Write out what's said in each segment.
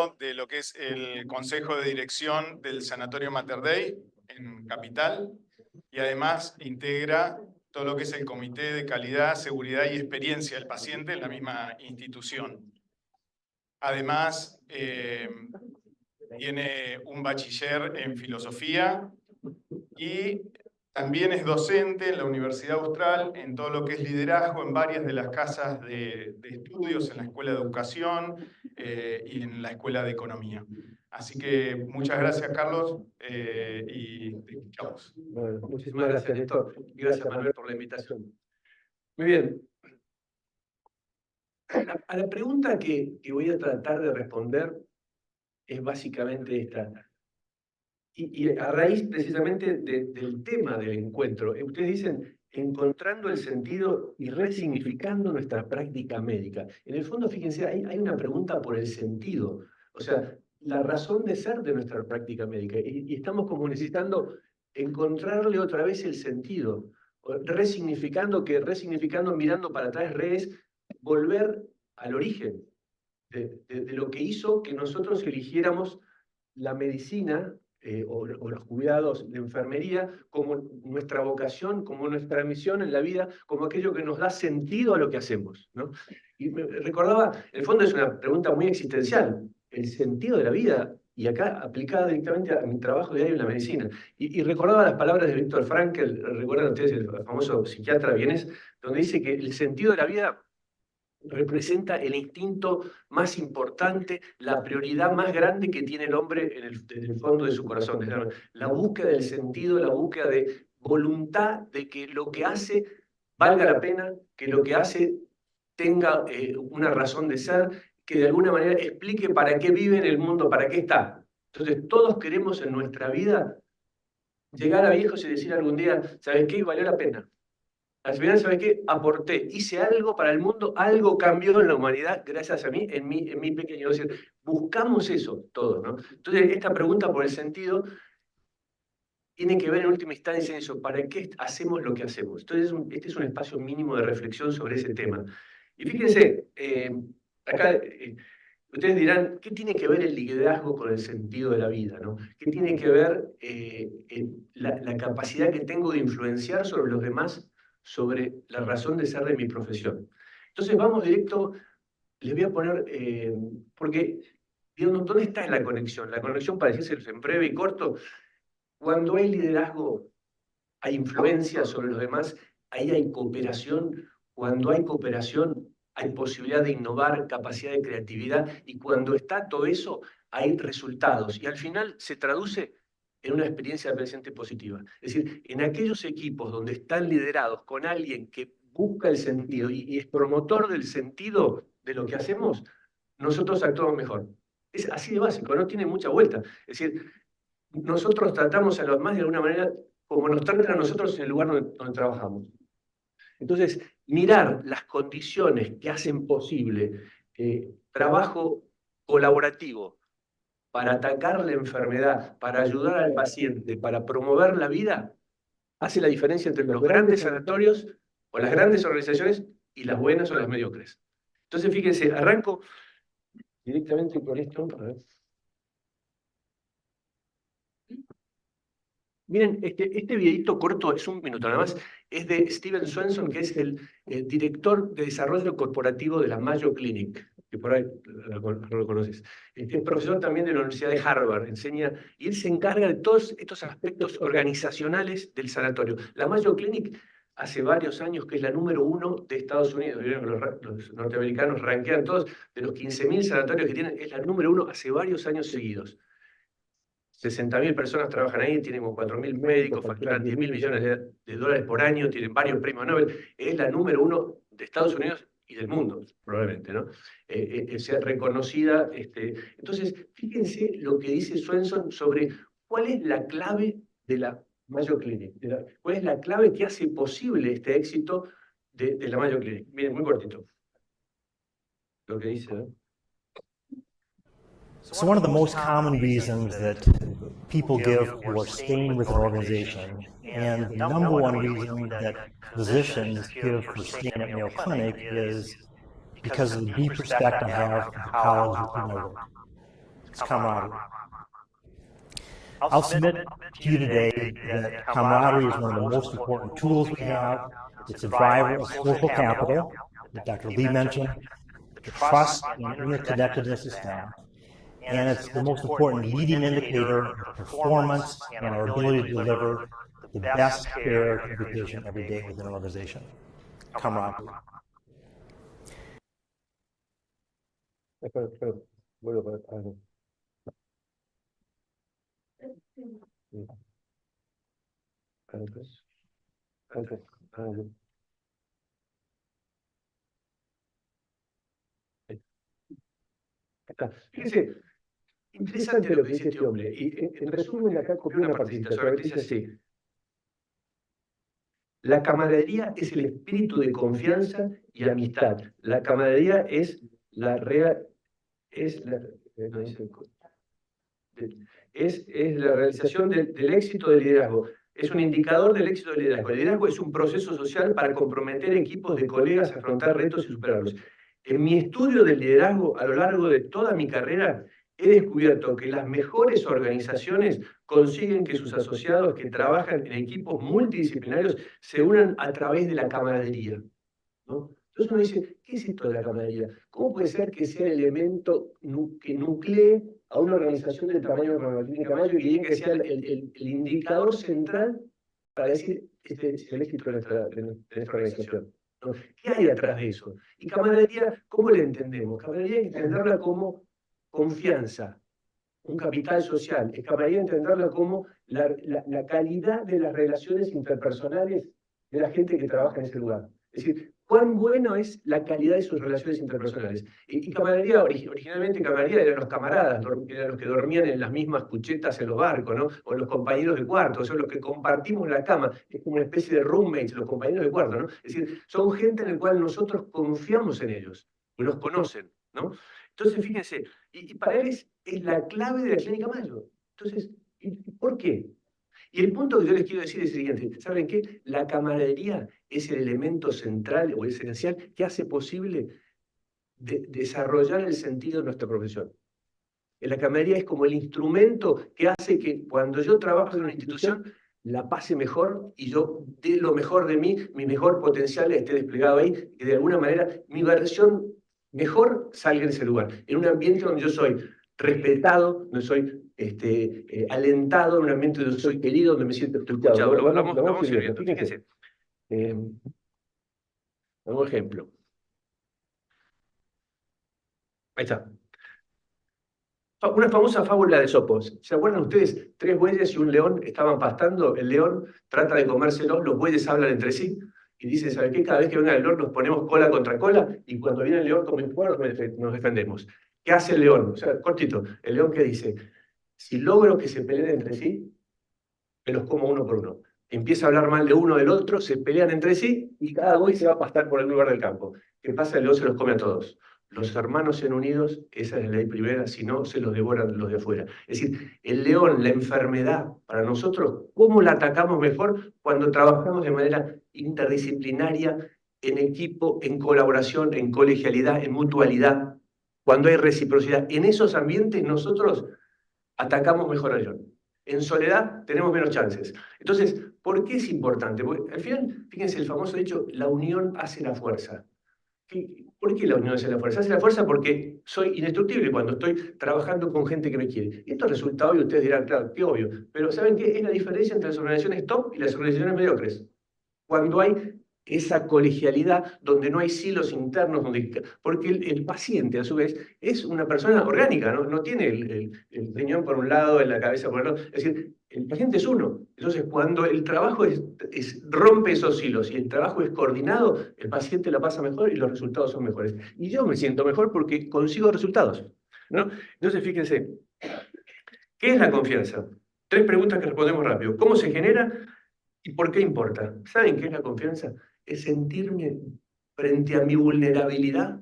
de lo que es el Consejo de Dirección del Sanatorio Mater Dei en Capital, y además integra todo lo que es el Comité de Calidad, Seguridad y Experiencia del Paciente en la misma institución. Además, tiene un bachiller en Filosofía y también es docente en la Universidad Austral en todo lo que es liderazgo en varias de las casas de estudios, en la Escuela de Educación y en la Escuela de Economía. Así que muchas gracias, Carlos, y te escuchamos. Bueno, muchísimas gracias, Néstor. Gracias, Manuel, por la invitación. Muy bien. A la pregunta que voy a tratar de responder es básicamente esta. Y a raíz precisamente del tema del encuentro, ustedes dicen encontrando el sentido y resignificando nuestra práctica médica. En el fondo, fíjense, hay una pregunta por el sentido, o sea, la razón de ser de nuestra práctica médica. Y estamos como necesitando encontrarle otra vez el sentido, resignificando, mirando para atrás, es volver al origen de lo que hizo que nosotros eligiéramos la medicina o los cuidados de enfermería como nuestra vocación, como nuestra misión en la vida, como aquello que nos da sentido a lo que hacemos, ¿no? Y me recordaba, en el fondo es una pregunta muy existencial, el sentido de la vida, y acá aplicada directamente a mi trabajo diario en la medicina. Y recordaba las palabras de Viktor Frankl, recuerdan ustedes el famoso psiquiatra vienés, donde dice que el sentido de la vida representa el instinto más importante, la prioridad más grande que tiene el hombre en el fondo de su corazón. La búsqueda del sentido, la búsqueda de voluntad de que lo que hace valga la pena, que lo que hace tenga una razón de ser, que de alguna manera explique para qué vive en el mundo, para qué está. Entonces, todos queremos en nuestra vida llegar a viejos y decir algún día, ¿sabes qué? Valió la pena. Al final, ¿sabes qué? Aporté, hice algo para el mundo, algo cambió en la humanidad gracias a mí, en mi pequeño. Es decir, buscamos eso todo, ¿no? Entonces, esta pregunta por el sentido tiene que ver en última instancia en eso, ¿para qué hacemos lo que hacemos? Entonces, este es un espacio mínimo de reflexión sobre ese tema. Y fíjense, acá ustedes dirán, ¿qué tiene que ver el liderazgo con el sentido de la vida, ¿no? ¿Qué tiene que ver la capacidad que tengo de influenciar sobre los demás, sobre la razón de ser de mi profesión? Entonces vamos directo, les voy a poner, porque, digamos, ¿dónde está la conexión? La conexión, para decirse en breve y corto, cuando hay liderazgo, hay influencia sobre los demás, ahí hay cooperación. Cuando hay cooperación, hay posibilidad de innovar, capacidad de creatividad, y cuando está todo eso, hay resultados. Y al final se traduce en una experiencia presente positiva. Es decir, en aquellos equipos donde están liderados con alguien que busca el sentido y es promotor del sentido de lo que hacemos, nosotros actuamos mejor. Es así de básico, no tiene mucha vuelta. Es decir, nosotros tratamos a los demás de alguna manera como nos tratan a nosotros en el lugar donde trabajamos. Entonces, mirar las condiciones que hacen posible trabajo colaborativo para atacar la enfermedad, para ayudar al paciente, para promover la vida, hace la diferencia entre los grandes sanatorios o las grandes organizaciones y las buenas o las mediocres. Entonces, fíjense, arranco directamente con esto. A ver. Miren, este videito corto, es un minuto nada más, es de Steven Swenson, que es el director de desarrollo corporativo de la Mayo Clinic, que por ahí no lo conoces. Es profesor también de la Universidad de Harvard, enseña, y él se encarga de todos estos aspectos organizacionales del sanatorio. La Mayo Clinic hace varios años que es la número 1 de Estados Unidos. Los norteamericanos rankean todos, de los 15.000 sanatorios que tienen, es la número 1 hace varios años seguidos. 60.000 personas trabajan ahí, tienen como 4.000 médicos, facturan 10.000 millones de dólares por año, tienen varios premios Nobel, es la número 1 de Estados Unidos y del mundo, probablemente, ¿no? Sea reconocida. Entonces, fíjense lo que dice Swenson sobre cuál es la clave de la Mayo Clinic, cuál es la clave que hace posible este éxito de la Mayo Clinic. Miren, muy cortito. Lo que dice, ¿no? So one of the most common reasons that people give for staying with an organization, and the number one reason that physicians give for staying at Mayo Clinic, is because of the deep respect I have for the colleagues whom I work. it's camaraderie. I'll submit to you today that camaraderie is one of the most important tools we have. It's a driver of social capital that Dr. Lee mentioned. The trust and interconnectedness is found. And it's the most important leading indicator of performance and our ability to deliver the best care to the patient every day within an organization. Camaraderie. Fíjense, interesante lo que dice este hombre. Y en resumen, acá copié una partecita, sobre dice así. La camaradería es el espíritu de confianza y amistad. La camaradería es la realización del éxito del liderazgo. Es un indicador del éxito del liderazgo. El liderazgo es un proceso social para comprometer equipos de colegas a afrontar retos y superarlos. En mi estudio del liderazgo, a lo largo de toda mi carrera, he descubierto que las mejores organizaciones consiguen que sus asociados que trabajan en equipos multidisciplinarios se unan a través de la camaradería, ¿no? Entonces uno dice, ¿qué es esto de la camaradería? ¿Cómo puede ser que sea el elemento que nuclee a una organización del tamaño de Martín Camacho y que sea el indicador central para decir, este es el éxito de nuestra organización, ¿no? ¿Qué hay detrás de eso? Y camaradería, ¿cómo la entendemos? Camaradería hay que entenderla como confianza, un capital social. Es camaradería entenderla como la calidad de las relaciones interpersonales de la gente que trabaja en ese lugar. Es decir, cuán bueno es la calidad de sus relaciones interpersonales. Y camaradería, originalmente camaradería eran los camaradas, eran los que dormían en las mismas cuchetas en los barcos, ¿no? O los compañeros de cuarto, son los que compartimos la cama, es como una especie de roommates, los compañeros de cuarto, ¿no? Es decir, son gente en la cual nosotros confiamos en ellos, los conocen, ¿no? Entonces, fíjense, y para él es la clave de la Clínica Mayo. Entonces, ¿por qué? Y el punto que yo les quiero decir es el siguiente. ¿Saben qué? La camaradería es el elemento central o esencial que hace posible desarrollar el sentido de nuestra profesión. La camaradería es como el instrumento que hace que cuando yo trabajo en una institución la pase mejor y yo dé lo mejor de mí, mi mejor potencial esté desplegado ahí, que de alguna manera mi versión mejor salga en ese lugar. En un ambiente donde yo soy respetado, donde soy alentado, en un ambiente donde soy querido, donde me siento escuchado. Lo vamos viendo. Fíjense. Un ejemplo. Ahí está. Una famosa fábula de Sopos. ¿Se acuerdan ustedes? 3 bueyes y un león estaban pastando. El león trata de comérselos, los bueyes hablan entre sí. Y dice, ¿sabe qué? Cada vez que venga el león nos ponemos cola contra cola y cuando viene el león como en fuego nos defendemos. ¿Qué hace el león? O sea, cortito. El león que dice, si logro que se peleen entre sí, me los como uno por uno. Empieza a hablar mal de uno del otro, se pelean entre sí y cada buey se va a pastar por el lugar del campo. ¿Qué pasa? El león se los come a todos. Los hermanos sean unidos, esa es la ley primera, si no, se los devoran los de afuera. Es decir, el león, la enfermedad, para nosotros, ¿cómo la atacamos mejor? Cuando trabajamos de manera interdisciplinaria, en equipo, en colaboración, en colegialidad, en mutualidad, cuando hay reciprocidad. En esos ambientes nosotros atacamos mejor al león. En soledad tenemos menos chances. Entonces, ¿por qué es importante? Porque al final, fíjense el famoso dicho, la unión hace la fuerza. ¿Por qué la unión hace la fuerza? Hace la fuerza porque soy indestructible cuando estoy trabajando con gente que me quiere. Y esto resulta obvio, ustedes dirán, claro, qué obvio. Pero ¿saben qué? Es la diferencia entre las organizaciones top y las organizaciones mediocres. Cuando hay esa colegialidad, donde no hay silos internos, porque el paciente, a su vez, es una persona orgánica, no tiene el riñón por un lado, la cabeza por el otro. Es decir, el paciente es uno. Entonces, cuando el trabajo rompe esos hilos y el trabajo es coordinado, el paciente la pasa mejor y los resultados son mejores. Y yo me siento mejor porque consigo resultados, ¿no? Entonces, fíjense, ¿qué es la confianza? 3 preguntas que respondemos rápido. ¿Cómo se genera y por qué importa? ¿Saben qué es la confianza? Es sentirme frente a mi vulnerabilidad,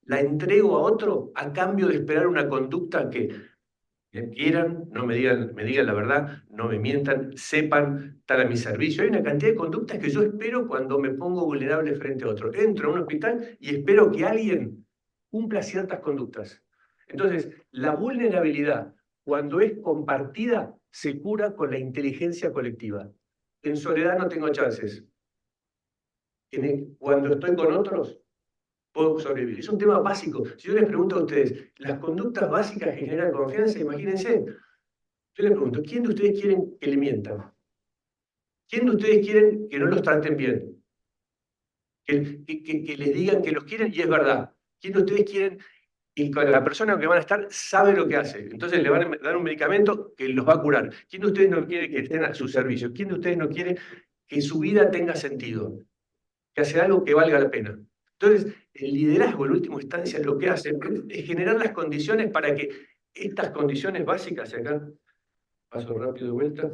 la entrego a otro a cambio de esperar una conducta que me quieran, no me digan la verdad, no me mientan, sepan, estar a mi servicio. Hay una cantidad de conductas que yo espero cuando me pongo vulnerable frente a otro. Entro a un hospital y espero que alguien cumpla ciertas conductas. Entonces, la vulnerabilidad, cuando es compartida, se cura con la inteligencia colectiva. En soledad no tengo chances. Cuando estoy con otros, puedo sobrevivir. Es un tema básico. Si yo les pregunto a ustedes, las conductas básicas que generan confianza, imagínense, yo les pregunto, ¿quién de ustedes quieren que le mientan? ¿Quién de ustedes quieren que no los traten bien? Que les digan que los quieren y es verdad. ¿Quién de ustedes quieren que la persona que van a estar sabe lo que hace? Entonces le van a dar un medicamento que los va a curar. ¿Quién de ustedes no quiere que estén a su servicio? ¿Quién de ustedes no quiere que su vida tenga sentido? Que hace algo que valga la pena. Entonces, el liderazgo, en última instancia, lo que hace es generar las condiciones para que estas condiciones básicas, y acá paso rápido de vuelta,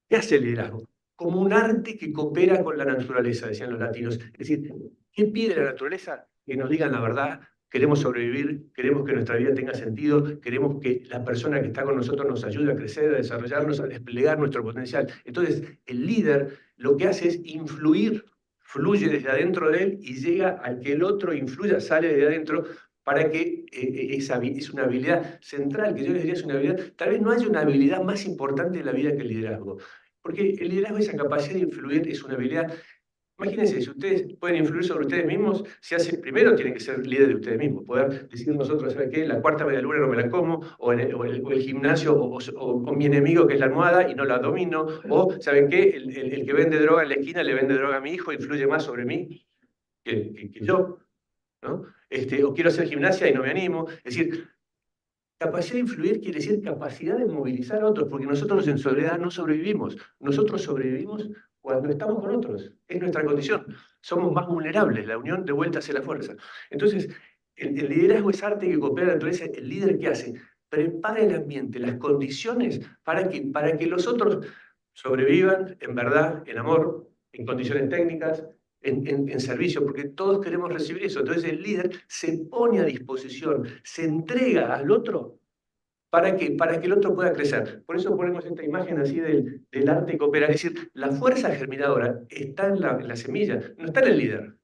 ¿qué hace el liderazgo? Como un arte que coopera con la naturaleza, decían los latinos. Es decir, ¿qué pide la naturaleza? Que nos digan la verdad, queremos sobrevivir, queremos que nuestra vida tenga sentido, queremos que la persona que está con nosotros nos ayude a crecer, a desarrollarnos, a desplegar nuestro potencial. Entonces, el líder lo que hace es influir, fluye desde adentro de él y llega al que el otro influya, sale de adentro, para que es una habilidad central, que yo les diría es una habilidad, tal vez no haya una habilidad más importante en la vida que el liderazgo. Porque el liderazgo, esa capacidad de influir, es una habilidad. Imagínense, si ustedes pueden influir sobre ustedes mismos, primero tienen que ser líderes de ustedes mismos, poder decir nosotros, ¿saben qué? La cuarta media luna no me la como, o el gimnasio, o mi enemigo que es la almohada y no la domino, o ¿saben qué? El que vende droga en la esquina le vende droga a mi hijo, influye más sobre mí que yo, ¿no? O quiero hacer gimnasia y no me animo. Es decir, capacidad de influir quiere decir capacidad de movilizar a otros, porque nosotros en soledad no sobrevivimos. Nosotros sobrevivimos cuando estamos con otros. Es nuestra condición. Somos más vulnerables. La unión de vuelta hace la fuerza. Entonces, el liderazgo es arte que coopera la naturaleza. El líder, ¿qué hace? Prepara el ambiente, las condiciones para que los otros sobrevivan en verdad, en amor, en condiciones técnicas, en servicio, porque todos queremos recibir eso. Entonces el líder se pone a disposición, se entrega al otro para que el otro pueda crecer. Por eso ponemos esta imagen así del arte que coopera. Es decir, la fuerza germinadora está en la semilla, no está en el líder.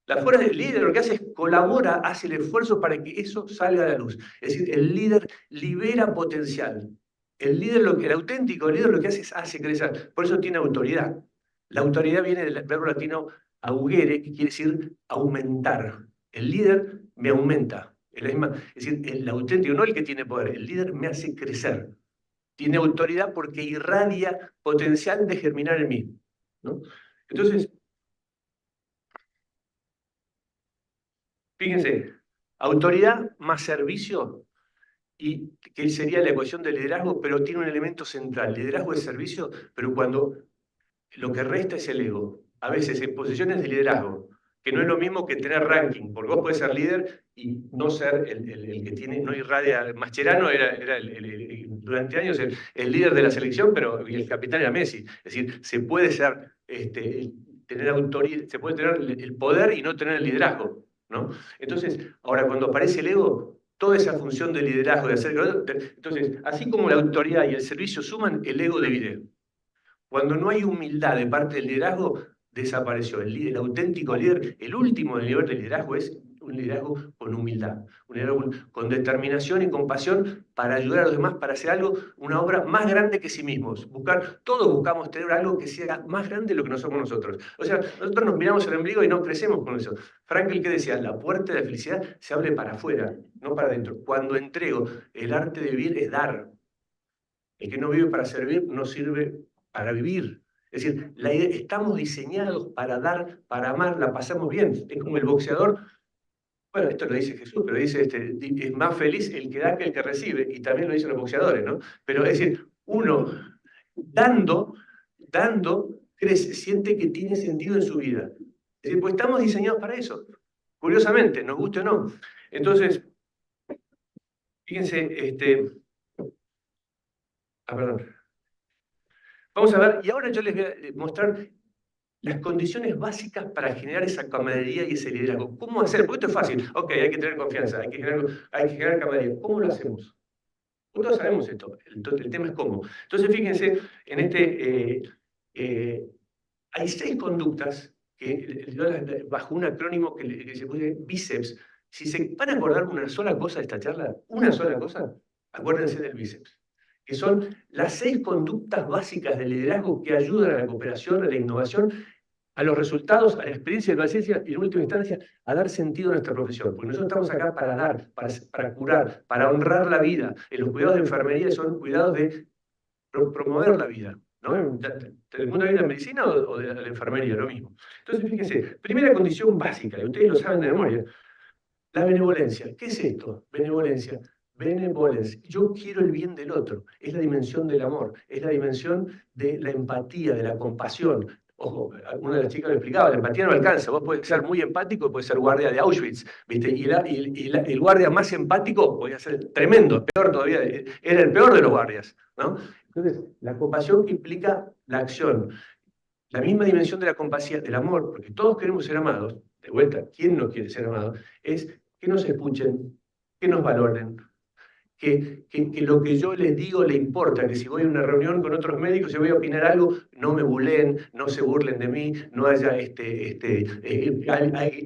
La fuerza del líder lo que hace es colabora, hace el esfuerzo para que eso salga a la luz. Es decir, el líder libera potencial. El auténtico líder lo que hace es hace crecer. Por eso tiene autoridad. La autoridad viene del verbo latino augere, que quiere decir aumentar. El líder me aumenta. Es decir, el auténtico, no el que tiene poder, el líder me hace crecer. Tiene autoridad porque irradia potencial de germinar en mí, ¿no? Entonces, fíjense, autoridad más servicio, y que sería la ecuación del liderazgo, pero tiene un elemento central. Liderazgo es servicio, pero cuando lo que resta es el ego. A veces en posiciones de liderazgo, que no es lo mismo que tener ranking, porque vos podés ser líder y no ser el que tiene, no irradia. Mascherano era durante años el líder de la selección, pero y el capitán era Messi. Es decir, se puede ser, tener autoridad, se puede tener el poder y no tener el liderazgo, ¿no? Entonces, ahora cuando aparece el ego, toda esa función de liderazgo, de hacer... Entonces, así como la autoridad y el servicio suman, el ego divide. Cuando no hay humildad de parte del liderazgo, desapareció. El auténtico líder, el último nivel del liderazgo es un liderazgo con humildad, un liderazgo con determinación y compasión para ayudar a los demás, para hacer algo, una obra más grande que sí mismos. Todos buscamos tener algo que sea más grande de lo que no somos nosotros. O sea, nosotros nos miramos el ombligo y no crecemos con eso. Frankl, ¿qué decía? La puerta de la felicidad se abre para afuera, no para adentro. Cuando entrego, el arte de vivir es dar. El que no vive para servir no sirve para vivir. Es decir, estamos diseñados para dar, para amar, la pasamos bien. Es como el boxeador, bueno, esto lo dice Jesús, pero dice, es más feliz el que da que el que recibe, y también lo dicen los boxeadores, ¿no? Pero es decir, uno dando, crece, siente que tiene sentido en su vida. Es decir, pues estamos diseñados para eso. Curiosamente, nos guste o no. Entonces, fíjense, perdón. Vamos a ver, y ahora yo les voy a mostrar las condiciones básicas para generar esa camaradería y ese liderazgo. ¿Cómo hacer? Porque esto es fácil. Ok, hay que tener confianza, hay que generar camaradería. ¿Cómo lo hacemos? Todos sabemos esto. El tema es cómo. Entonces, fíjense, hay 6 conductas que, bajo un acrónimo que se puede bíceps, Si se van a acordar una sola cosa de esta charla, una sola cosa, acuérdense del bíceps, que son las 6 conductas básicas del liderazgo que ayudan a la cooperación, a la innovación, a los resultados, a la experiencia de la ciencia y en última instancia a dar sentido a nuestra profesión. Porque nosotros estamos acá para dar, para curar, para honrar la vida. Los cuidados de enfermería son cuidados de promover la vida, ¿no? ¿Del mundo de la medicina o de la enfermería? Lo mismo. Entonces, fíjense, primera condición básica, y ustedes lo saben de memoria, la benevolencia. ¿Qué es esto? Benevolencia. Benevolencia. Yo quiero el bien del otro. Es la dimensión del amor, es la dimensión de la empatía, de la compasión. Ojo, una de las chicas lo explicaba, la empatía no alcanza. Vos podés ser muy empático, podés ser guardia de Auschwitz, ¿viste? Y el guardia más empático podía ser tremendo, peor todavía, era el peor de los guardias, ¿no? Entonces, la compasión implica la acción. La misma dimensión de la compasión, del amor, porque todos queremos ser amados, de vuelta, ¿quién no quiere ser amado? Es que nos escuchen, que nos valoren, que lo que yo les digo le importa, que si voy a una reunión con otros médicos y voy a opinar algo, no me buleen, no se burlen de mí, no haya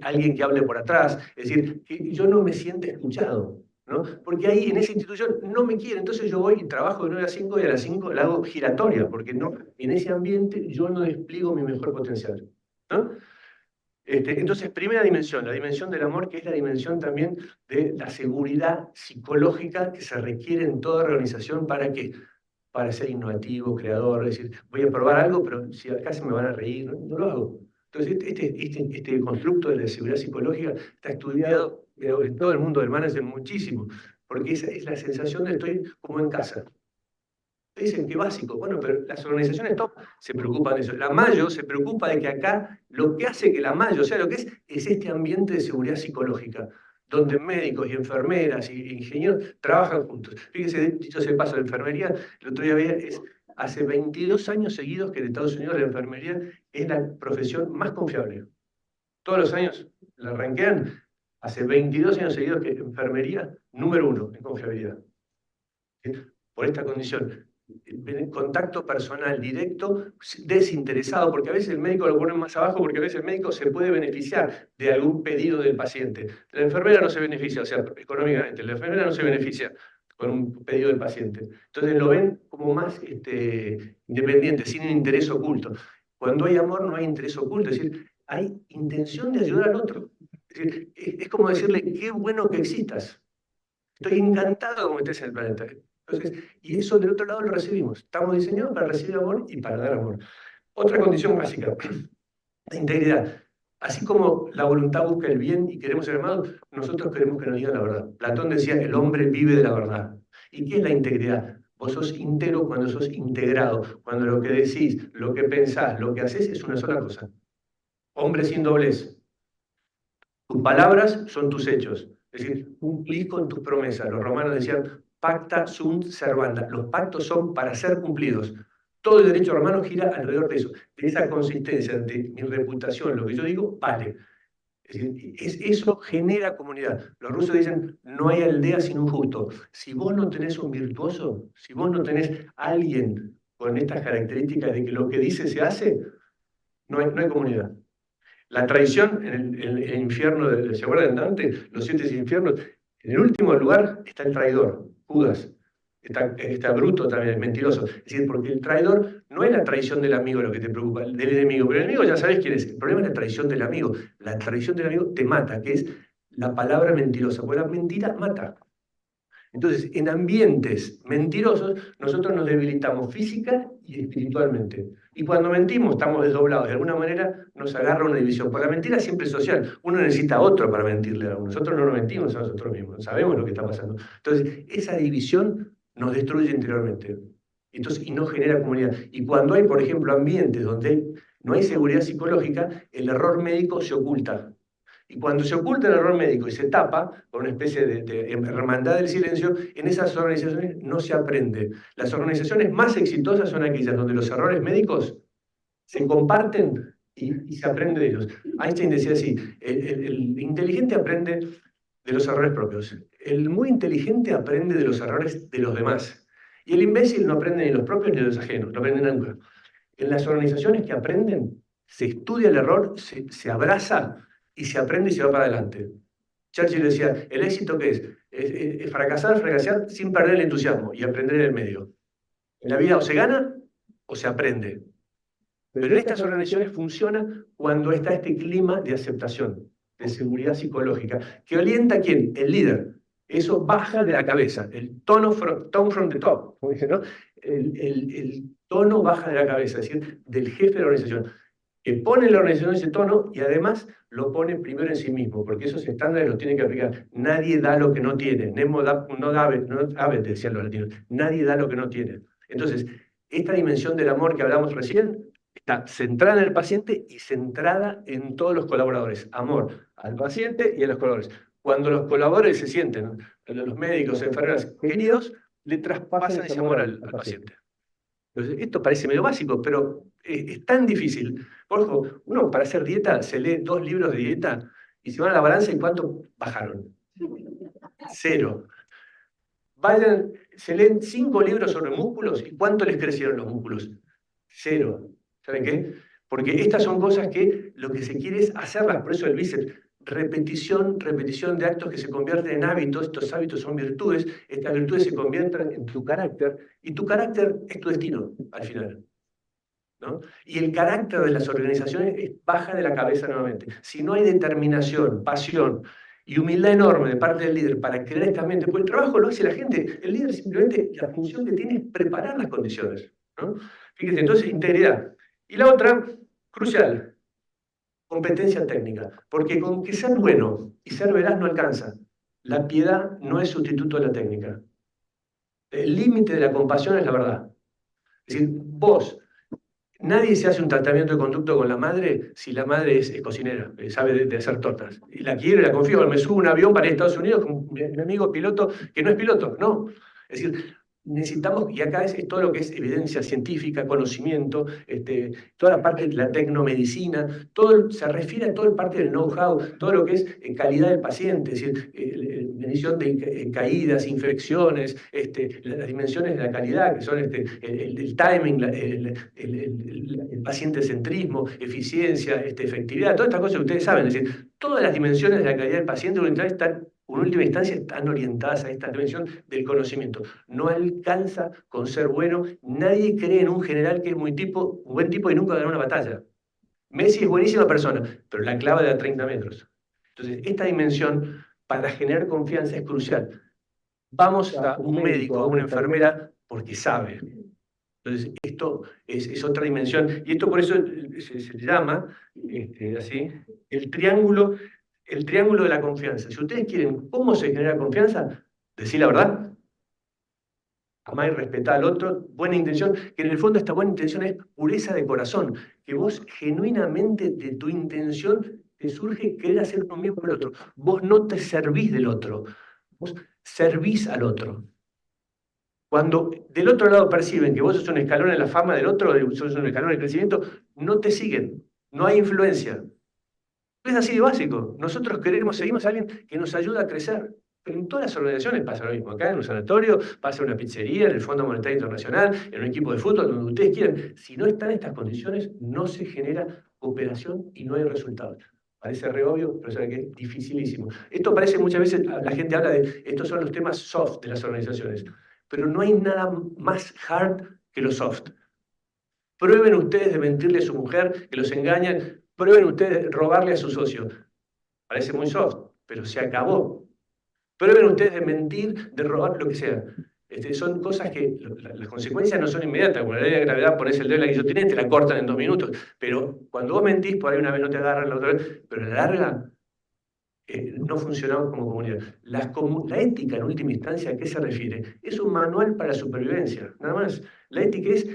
alguien que hable por atrás, es decir, que yo no me sienta escuchado, ¿no? Porque ahí en esa institución no me quieren, entonces yo voy y trabajo de 9 a 5 y a las 5 la hago giratoria, porque no, en ese ambiente yo no despliego mi mejor potencial, ¿no? Entonces, primera dimensión, la dimensión del amor, que es la dimensión también de la seguridad psicológica que se requiere en toda organización. ¿Para qué? Para ser innovativo, creador, es decir, voy a probar algo, pero si acá se me van a reír, no lo hago. Entonces, este constructo de la seguridad psicológica está estudiado en todo el mundo del management muchísimo, porque esa es la sensación de estoy como en casa. Dicen que básico, bueno, pero las organizaciones top se preocupan de eso. La Mayo se preocupa de que acá lo que hace que la Mayo sea lo que es este ambiente de seguridad psicológica, donde médicos y enfermeras y ingenieros trabajan juntos. Fíjense, dicho sea de paso, la enfermería, el otro día veía, hace 22 años seguidos que en Estados Unidos la enfermería es la profesión más confiable. Todos los años la ranquean, hace 22 años seguidos que enfermería número 1 en confiabilidad. Por esta condición. Contacto personal directo, desinteresado, porque a veces el médico lo pone más abajo, porque a veces el médico se puede beneficiar de algún pedido del paciente. La enfermera no se beneficia, o sea, económicamente, la enfermera no se beneficia con un pedido del paciente. Entonces lo ven como más independiente, sin interés oculto. Cuando hay amor no hay interés oculto, es decir, hay intención de ayudar al otro. Es decir, es como decirle, qué bueno que existas. Estoy encantado como estés en el planeta. Entonces, y eso del otro lado lo recibimos. Estamos diseñados para recibir amor y para dar amor. Otra condición básica, la integridad. Así como la voluntad busca el bien y queremos ser amados, nosotros queremos que nos digan la verdad. Platón decía, el hombre vive de la verdad. ¿Y qué es la integridad? Vos sos íntegro cuando sos integrado, cuando lo que decís, lo que pensás, lo que haces es una sola cosa. Hombre sin doblez. Tus palabras son tus hechos. Es decir, cumplís con tus promesas. Los romanos decían, pacta sunt servanda. Los pactos son para ser cumplidos. Todo el derecho romano gira alrededor de eso, de esa consistencia de mi reputación, lo que yo digo, vale. Es decir, eso genera comunidad. Los rusos dicen, no hay aldea sin un justo. Si vos no tenés un virtuoso, si vos no tenés alguien con estas características de que lo que dice se hace, no hay comunidad. La traición en el infierno, ¿se acuerdan de Dante? Los 7 infiernos. En el último lugar está el traidor, Judas. Está Bruto también, es mentiroso. Es decir, porque el traidor no es la traición del amigo lo que te preocupa, del enemigo. Pero el enemigo ya sabes quién es. El problema es la traición del amigo. La traición del amigo te mata, que es la palabra mentirosa. Porque la mentira mata. Entonces, en ambientes mentirosos, nosotros nos debilitamos física y espiritualmente. Y cuando mentimos, estamos desdoblados. De alguna manera nos agarra una división. Porque la mentira siempre es social. Uno necesita a otro para mentirle a uno. Nosotros no nos mentimos a nosotros mismos. Sabemos lo que está pasando. Entonces, esa división nos destruye interiormente. Entonces, y no genera comunidad. Y cuando hay, por ejemplo, ambientes donde no hay seguridad psicológica, el error médico se oculta. Y cuando se oculta el error médico y se tapa por una especie de hermandad del silencio, en esas organizaciones no se aprende. Las organizaciones más exitosas son aquellas donde los errores médicos se comparten y se aprende de ellos. Einstein decía así, el inteligente aprende de los errores propios. El muy inteligente aprende de los errores de los demás. Y el imbécil no aprende ni los propios ni los ajenos, no aprende nunca. En las organizaciones que aprenden, se estudia el error, se abraza y se aprende y se va para adelante. Churchill decía, ¿el éxito qué es? Es fracasar sin perder el entusiasmo y aprender en el medio. En la vida o se gana o se aprende. Pero en estas organizaciones funciona cuando está este clima de aceptación, de seguridad psicológica, que orienta ¿a quién? El líder. Eso baja de la cabeza, el tone from the top, como dije, ¿no? El tono baja de la cabeza, es decir, del jefe de la organización, que pone en la organización ese tono y además lo pone primero en sí mismo, porque esos estándares los tiene que aplicar. Nadie da lo que no tiene. Nemo no dabe, decían los latinos. Nadie da lo que no tiene. Entonces, esta dimensión del amor que hablamos recién está centrada en el paciente y centrada en todos los colaboradores. Amor al paciente y a los colaboradores. Cuando los colaboradores se sienten, los médicos, enfermeras queridos, le traspasan ese amor al paciente. Entonces, esto parece medio básico, pero es tan difícil. Ojo, uno para hacer dieta se lee 2 libros de dieta y se van a la balanza y ¿cuánto bajaron? 0. Se leen 5 libros sobre músculos y ¿cuánto les crecieron los músculos? 0. ¿Saben qué? Porque estas son cosas que lo que se quiere es hacerlas, por eso el bíceps. Repetición de actos que se convierten en hábitos, estos hábitos son virtudes, estas virtudes se convierten en tu carácter, y tu carácter es tu destino, al final, ¿no? Y el carácter de las organizaciones baja de la cabeza nuevamente. Si no hay determinación, pasión y humildad enorme de parte del líder para crear esta mente, pues el trabajo lo hace la gente, el líder simplemente, la función que tiene es preparar las condiciones, ¿no? Fíjense, entonces, integridad. Y la otra, crucial, competencia técnica, porque con que ser bueno y ser veraz no alcanza. La piedad no es sustituto de la técnica. El límite de la compasión es la verdad. Es decir, nadie se hace un tratamiento de conducto con la madre si la madre es cocinera, sabe de hacer tortas. Y la quiero y la confío, me subo a un avión para ir a Estados Unidos con mi amigo piloto que no es piloto, no. Es decir, necesitamos, y acá es todo lo que es evidencia científica, conocimiento, toda la parte de la tecnomedicina, se refiere a toda la parte del know-how, todo lo que es calidad del paciente, es decir, medición de caídas, infecciones, las dimensiones de la calidad, que son el timing, el paciente-centrismo, eficiencia, efectividad, todas estas cosas que ustedes saben, es decir, todas las dimensiones de la calidad del paciente en última instancia están orientadas a esta dimensión del conocimiento. No alcanza con ser bueno. Nadie cree en un general que es un buen tipo y nunca ganó una batalla. Messi es buenísima persona, pero la clava de a 30 metros. Entonces, esta dimensión para generar confianza es crucial. Vamos a un médico, a una enfermera, porque sabe. Entonces, esto es otra dimensión. Y esto por eso se llama así, el triángulo de la confianza. Si ustedes quieren cómo se genera confianza, decir la verdad, amar y respetar al otro, buena intención, que en el fondo esta buena intención es pureza de corazón, que vos genuinamente de tu intención te surge querer hacer lo mismo que el otro. Vos no te servís del otro, vos servís al otro. Cuando del otro lado perciben que vos sos un escalón en la fama del otro, sos un escalón en el crecimiento, no te siguen, no hay influencia. Es así de básico. Nosotros seguimos a alguien que nos ayuda a crecer. Pero en todas las organizaciones pasa lo mismo. Acá en un sanatorio, pasa en una pizzería, en el Fondo Monetario Internacional, en un equipo de fútbol, donde ustedes quieran. Si no están estas condiciones, no se genera cooperación y no hay resultados. Parece re obvio, pero saben que es dificilísimo. Esto parece muchas veces, la gente habla de, estos son los temas soft de las organizaciones. Pero no hay nada más hard que lo soft. Prueben ustedes de mentirle a su mujer, que los engañan. Prueben ustedes de robarle a su socio. Parece muy soft, pero se acabó. Prueben ustedes de mentir, de robar, lo que sea. Son cosas que las consecuencias no son inmediatas. Con la ley de gravedad pones el dedo en la guillotina y te la cortan en 2 minutos. Pero cuando vos mentís, por ahí una vez no te agarran, la otra vez, pero a la larga no funcionamos como comunidad. La ética, en última instancia, ¿a qué se refiere? Es un manual para la supervivencia, nada más. La ética es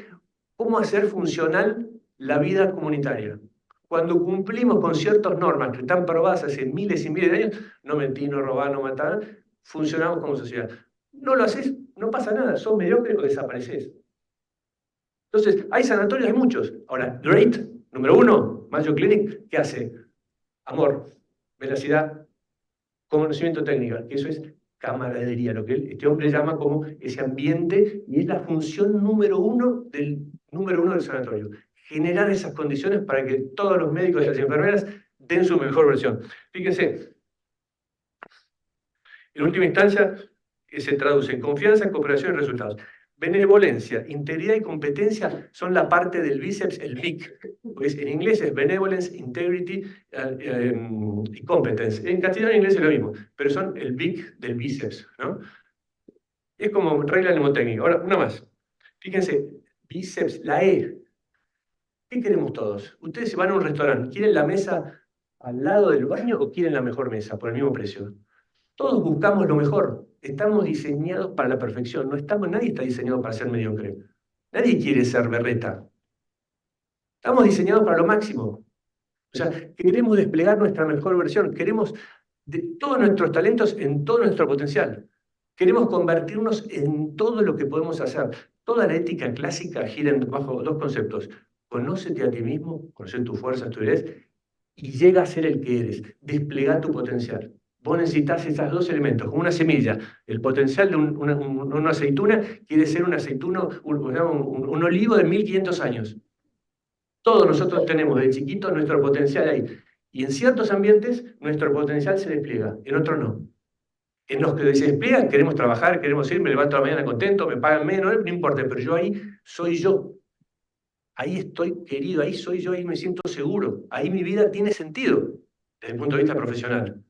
cómo hacer funcional la vida comunitaria. Cuando cumplimos con ciertas normas que están probadas hace miles y miles de años, no mentir, no robar, no matar, funcionamos como sociedad. No lo haces, no pasa nada, sos mediocre o desapareces. Entonces, hay sanatorios, hay muchos. Ahora, GREAT, número 1, Mayo Clinic, ¿qué hace? Amor, veracidad, conocimiento técnico, que eso es camaradería, lo que este hombre llama como ese ambiente, y es la función número uno del sanatorio. Generar esas condiciones para que todos los médicos y las enfermeras den su mejor versión. Fíjense, En última instancia, se traduce en confianza, cooperación y resultados. Benevolencia, integridad y competencia son la parte del bíceps, el BIC. Pues en inglés es benevolence, integrity y competence. En castellano y en inglés es lo mismo, pero son el BIC del bíceps, ¿no? Es como regla mnemotécnica. Ahora, una más. Fíjense, bíceps, la E. ¿Qué queremos todos? Ustedes se van a un restaurante, ¿quieren la mesa al lado del baño o quieren la mejor mesa por el mismo precio? Todos buscamos lo mejor. Estamos diseñados para la perfección. Nadie está diseñado para ser mediocre. Nadie quiere ser berreta. Estamos diseñados para lo máximo. O sea, queremos desplegar nuestra mejor versión. Queremos de todos nuestros talentos en todo nuestro potencial. Queremos convertirnos en todo lo que podemos hacer. Toda la ética clásica gira bajo dos conceptos. Conócete a ti mismo, conoce tus fuerzas, tu debilidades, y llega a ser el que eres. Desplega tu potencial. Vos necesitas esos dos elementos, como una semilla. El potencial de una aceituna quiere ser un aceituno, un olivo de 1500 años. Todos nosotros tenemos de chiquitos nuestro potencial ahí. Y en ciertos ambientes nuestro potencial se despliega, en otros no. En los que se despliegan queremos trabajar, queremos ir, me levanto a la mañana contento, me pagan menos, no importa, pero yo ahí soy yo. Ahí estoy querido, ahí soy yo, ahí me siento seguro. Ahí mi vida tiene sentido desde el punto de vista profesional.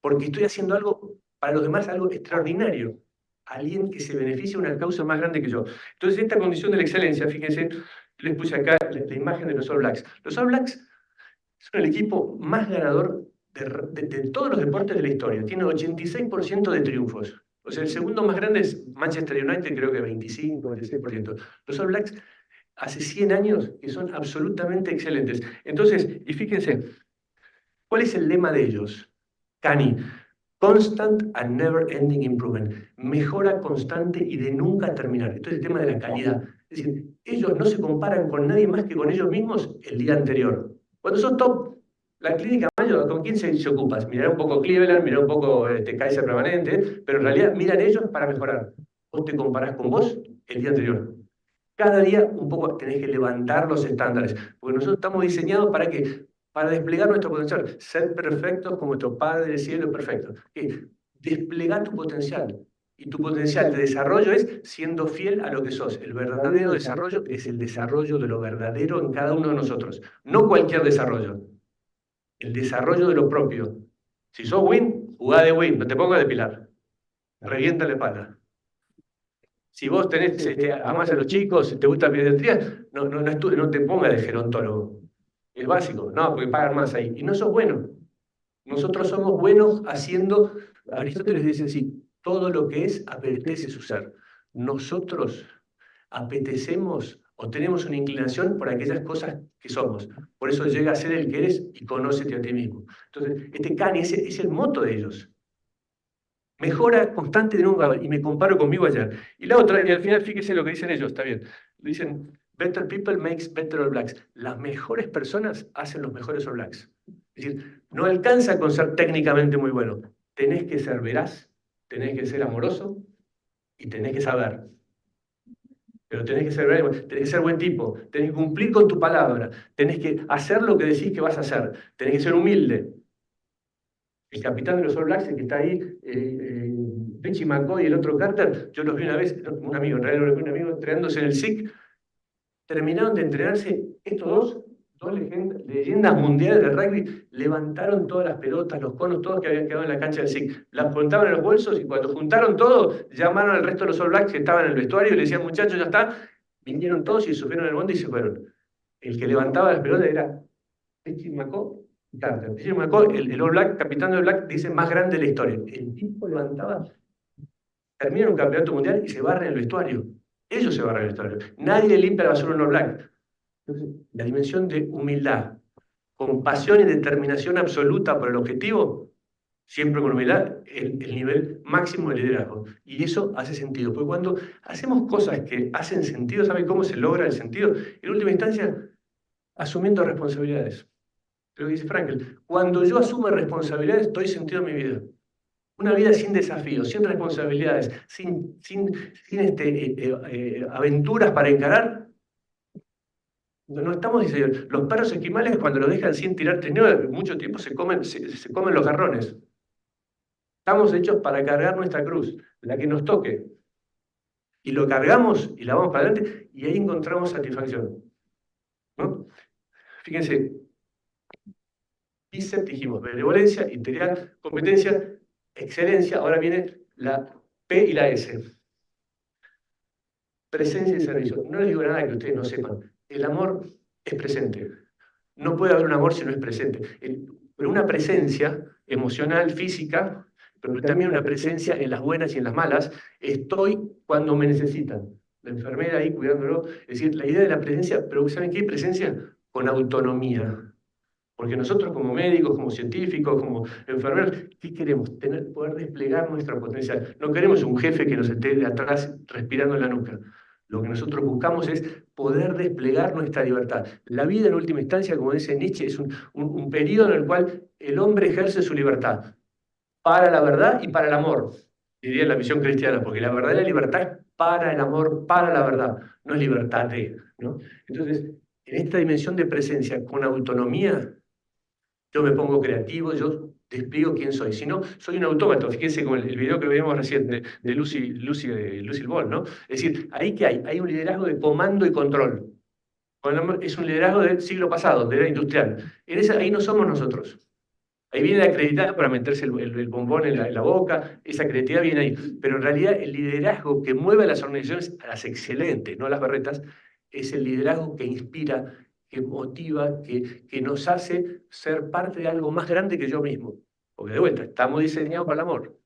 Porque estoy haciendo algo para los demás, algo extraordinario. Alguien que se beneficia de una causa más grande que yo. Entonces, esta condición de la excelencia, fíjense, les puse acá la imagen de los All Blacks. Los All Blacks son el equipo más ganador de todos los deportes de la historia. Tiene 86% de triunfos. O sea, el segundo más grande es Manchester United, creo que 25, 26%. Los All Blacks hace 100 años que son absolutamente excelentes. Entonces, y fíjense, ¿cuál es el lema de ellos? CANI, Constant and Never Ending Improvement. Mejora constante y de nunca terminar. Esto es el tema de la calidad. Es decir, ellos no se comparan con nadie más que con ellos mismos el día anterior. Cuando sos top, la clínica Mayo, ¿con quién se ocupas? Mirar un poco Cleveland, mirar un poco Kaiser Permanente, pero en realidad miran ellos para mejorar. Vos te comparás con vos el día anterior. Cada día un poco tenés que levantar los estándares, porque nosotros estamos diseñados para que para desplegar nuestro potencial, ser perfectos como nuestro Padre del Cielo es perfecto. Desplegar tu potencial. Y tu potencial de desarrollo es siendo fiel a lo que sos. El verdadero desarrollo es el desarrollo de lo verdadero en cada uno de nosotros. No cualquier desarrollo. El desarrollo de lo propio. Si sos win, jugá de win, no te pongas de pilar. Revienta la espalda. Si vos amás a los chicos, te gusta la pediatría, no te pongas de gerontólogo. Es básico, no, porque pagan más ahí. Y no sos bueno. Nosotros somos buenos haciendo, Aristóteles dice así, todo lo que es apetece su ser. Nosotros apetecemos o tenemos una inclinación por aquellas cosas que somos. Por eso llega a ser el que eres y conócete a ti mismo. Entonces, este CANI es el moto de ellos. Mejora constante de nunca, y me comparo conmigo ayer. Y la otra, y al final fíjese lo que dicen ellos, está bien. Dicen, better people makes better All Blacks. Las mejores personas hacen los mejores All Blacks. Es decir, no alcanza con ser técnicamente muy bueno. Tenés que ser veraz, tenés que ser amoroso y tenés que saber. Pero tenés que ser veraz, tenés que ser buen tipo, tenés que cumplir con tu palabra, tenés que hacer lo que decís que vas a hacer, tenés que ser humilde. El capitán de los All Blacks, el que está ahí, Richie McCoy y el otro Carter, yo los vi una vez, un amigo, en realidad un amigo entrenándose en el SIC, terminaron de entrenarse estos dos leyendas mundiales del rugby, levantaron todas las pelotas, los conos, todos que habían quedado en la cancha del SIC, las contaban en los bolsos y cuando juntaron todo, llamaron al resto de los All Blacks que estaban en el vestuario y le decían, muchachos, ya está, vinieron todos y subieron el bondi y se fueron. El que levantaba las pelotas era Richie McCoy. Carter. El All Black, capitán de All Black, dice más grande de la historia. El tipo levantaba, termina un campeonato mundial y se barre en el vestuario. Ellos se barren en el vestuario. Nadie le limpia la basura a un All Black. Entonces, la dimensión de humildad, compasión y determinación absoluta por el objetivo, siempre con humildad, el nivel máximo de liderazgo. Y eso hace sentido. Porque cuando hacemos cosas que hacen sentido, ¿saben cómo se logra el sentido? En última instancia, asumiendo responsabilidades. Lo que dice Frankel, cuando yo asumo responsabilidades, doy sentido a mi vida. Una vida sin desafíos, sin responsabilidades, sin aventuras para encarar. No estamos diciendo, los perros esquimales cuando los dejan sin tirar trineo, mucho tiempo se comen los garrones. Estamos hechos para cargar nuestra cruz, la que nos toque. Y lo cargamos y la vamos para adelante y ahí encontramos satisfacción, ¿no? Fíjense, bíceps dijimos, benevolencia, integridad, competencia, excelencia, ahora viene la P y la S. Presencia y servicio. No les digo nada que ustedes no sepan. El amor es presente. No puede haber un amor si no es presente. Pero una presencia emocional, física, pero también una presencia en las buenas y en las malas. Estoy cuando me necesitan. La enfermera ahí cuidándolo. Es decir, la idea de la presencia, pero ¿saben qué? Presencia con autonomía. Porque nosotros como médicos, como científicos, como enfermeros, ¿qué queremos? Poder desplegar nuestra potencial. No queremos un jefe que nos esté de atrás respirando en la nuca. Lo que nosotros buscamos es poder desplegar nuestra libertad. La vida, en última instancia, como dice Nietzsche, es un periodo en el cual el hombre ejerce su libertad para la verdad y para el amor, diría en la visión cristiana, porque la verdadera libertad es para el amor, para la verdad, no es libertad de, ¿no? Entonces, en esta dimensión de presencia, con autonomía, yo me pongo creativo, yo despliego quién soy. Si no, soy un autómato. Fíjense con el video que vimos recién de Lucille Ball, ¿no? Es decir, ¿ahí qué hay? Hay un liderazgo de comando y control. Es un liderazgo del siglo pasado, de la industrial. Ahí no somos nosotros. Ahí viene la creatividad para meterse el bombón en la boca, esa creatividad viene ahí. Pero en realidad el liderazgo que mueve a las organizaciones, a las excelentes, no a las berretas, es el liderazgo que inspira, que motiva, que nos hace ser parte de algo más grande que yo mismo. Porque de vuelta, estamos diseñados para el amor,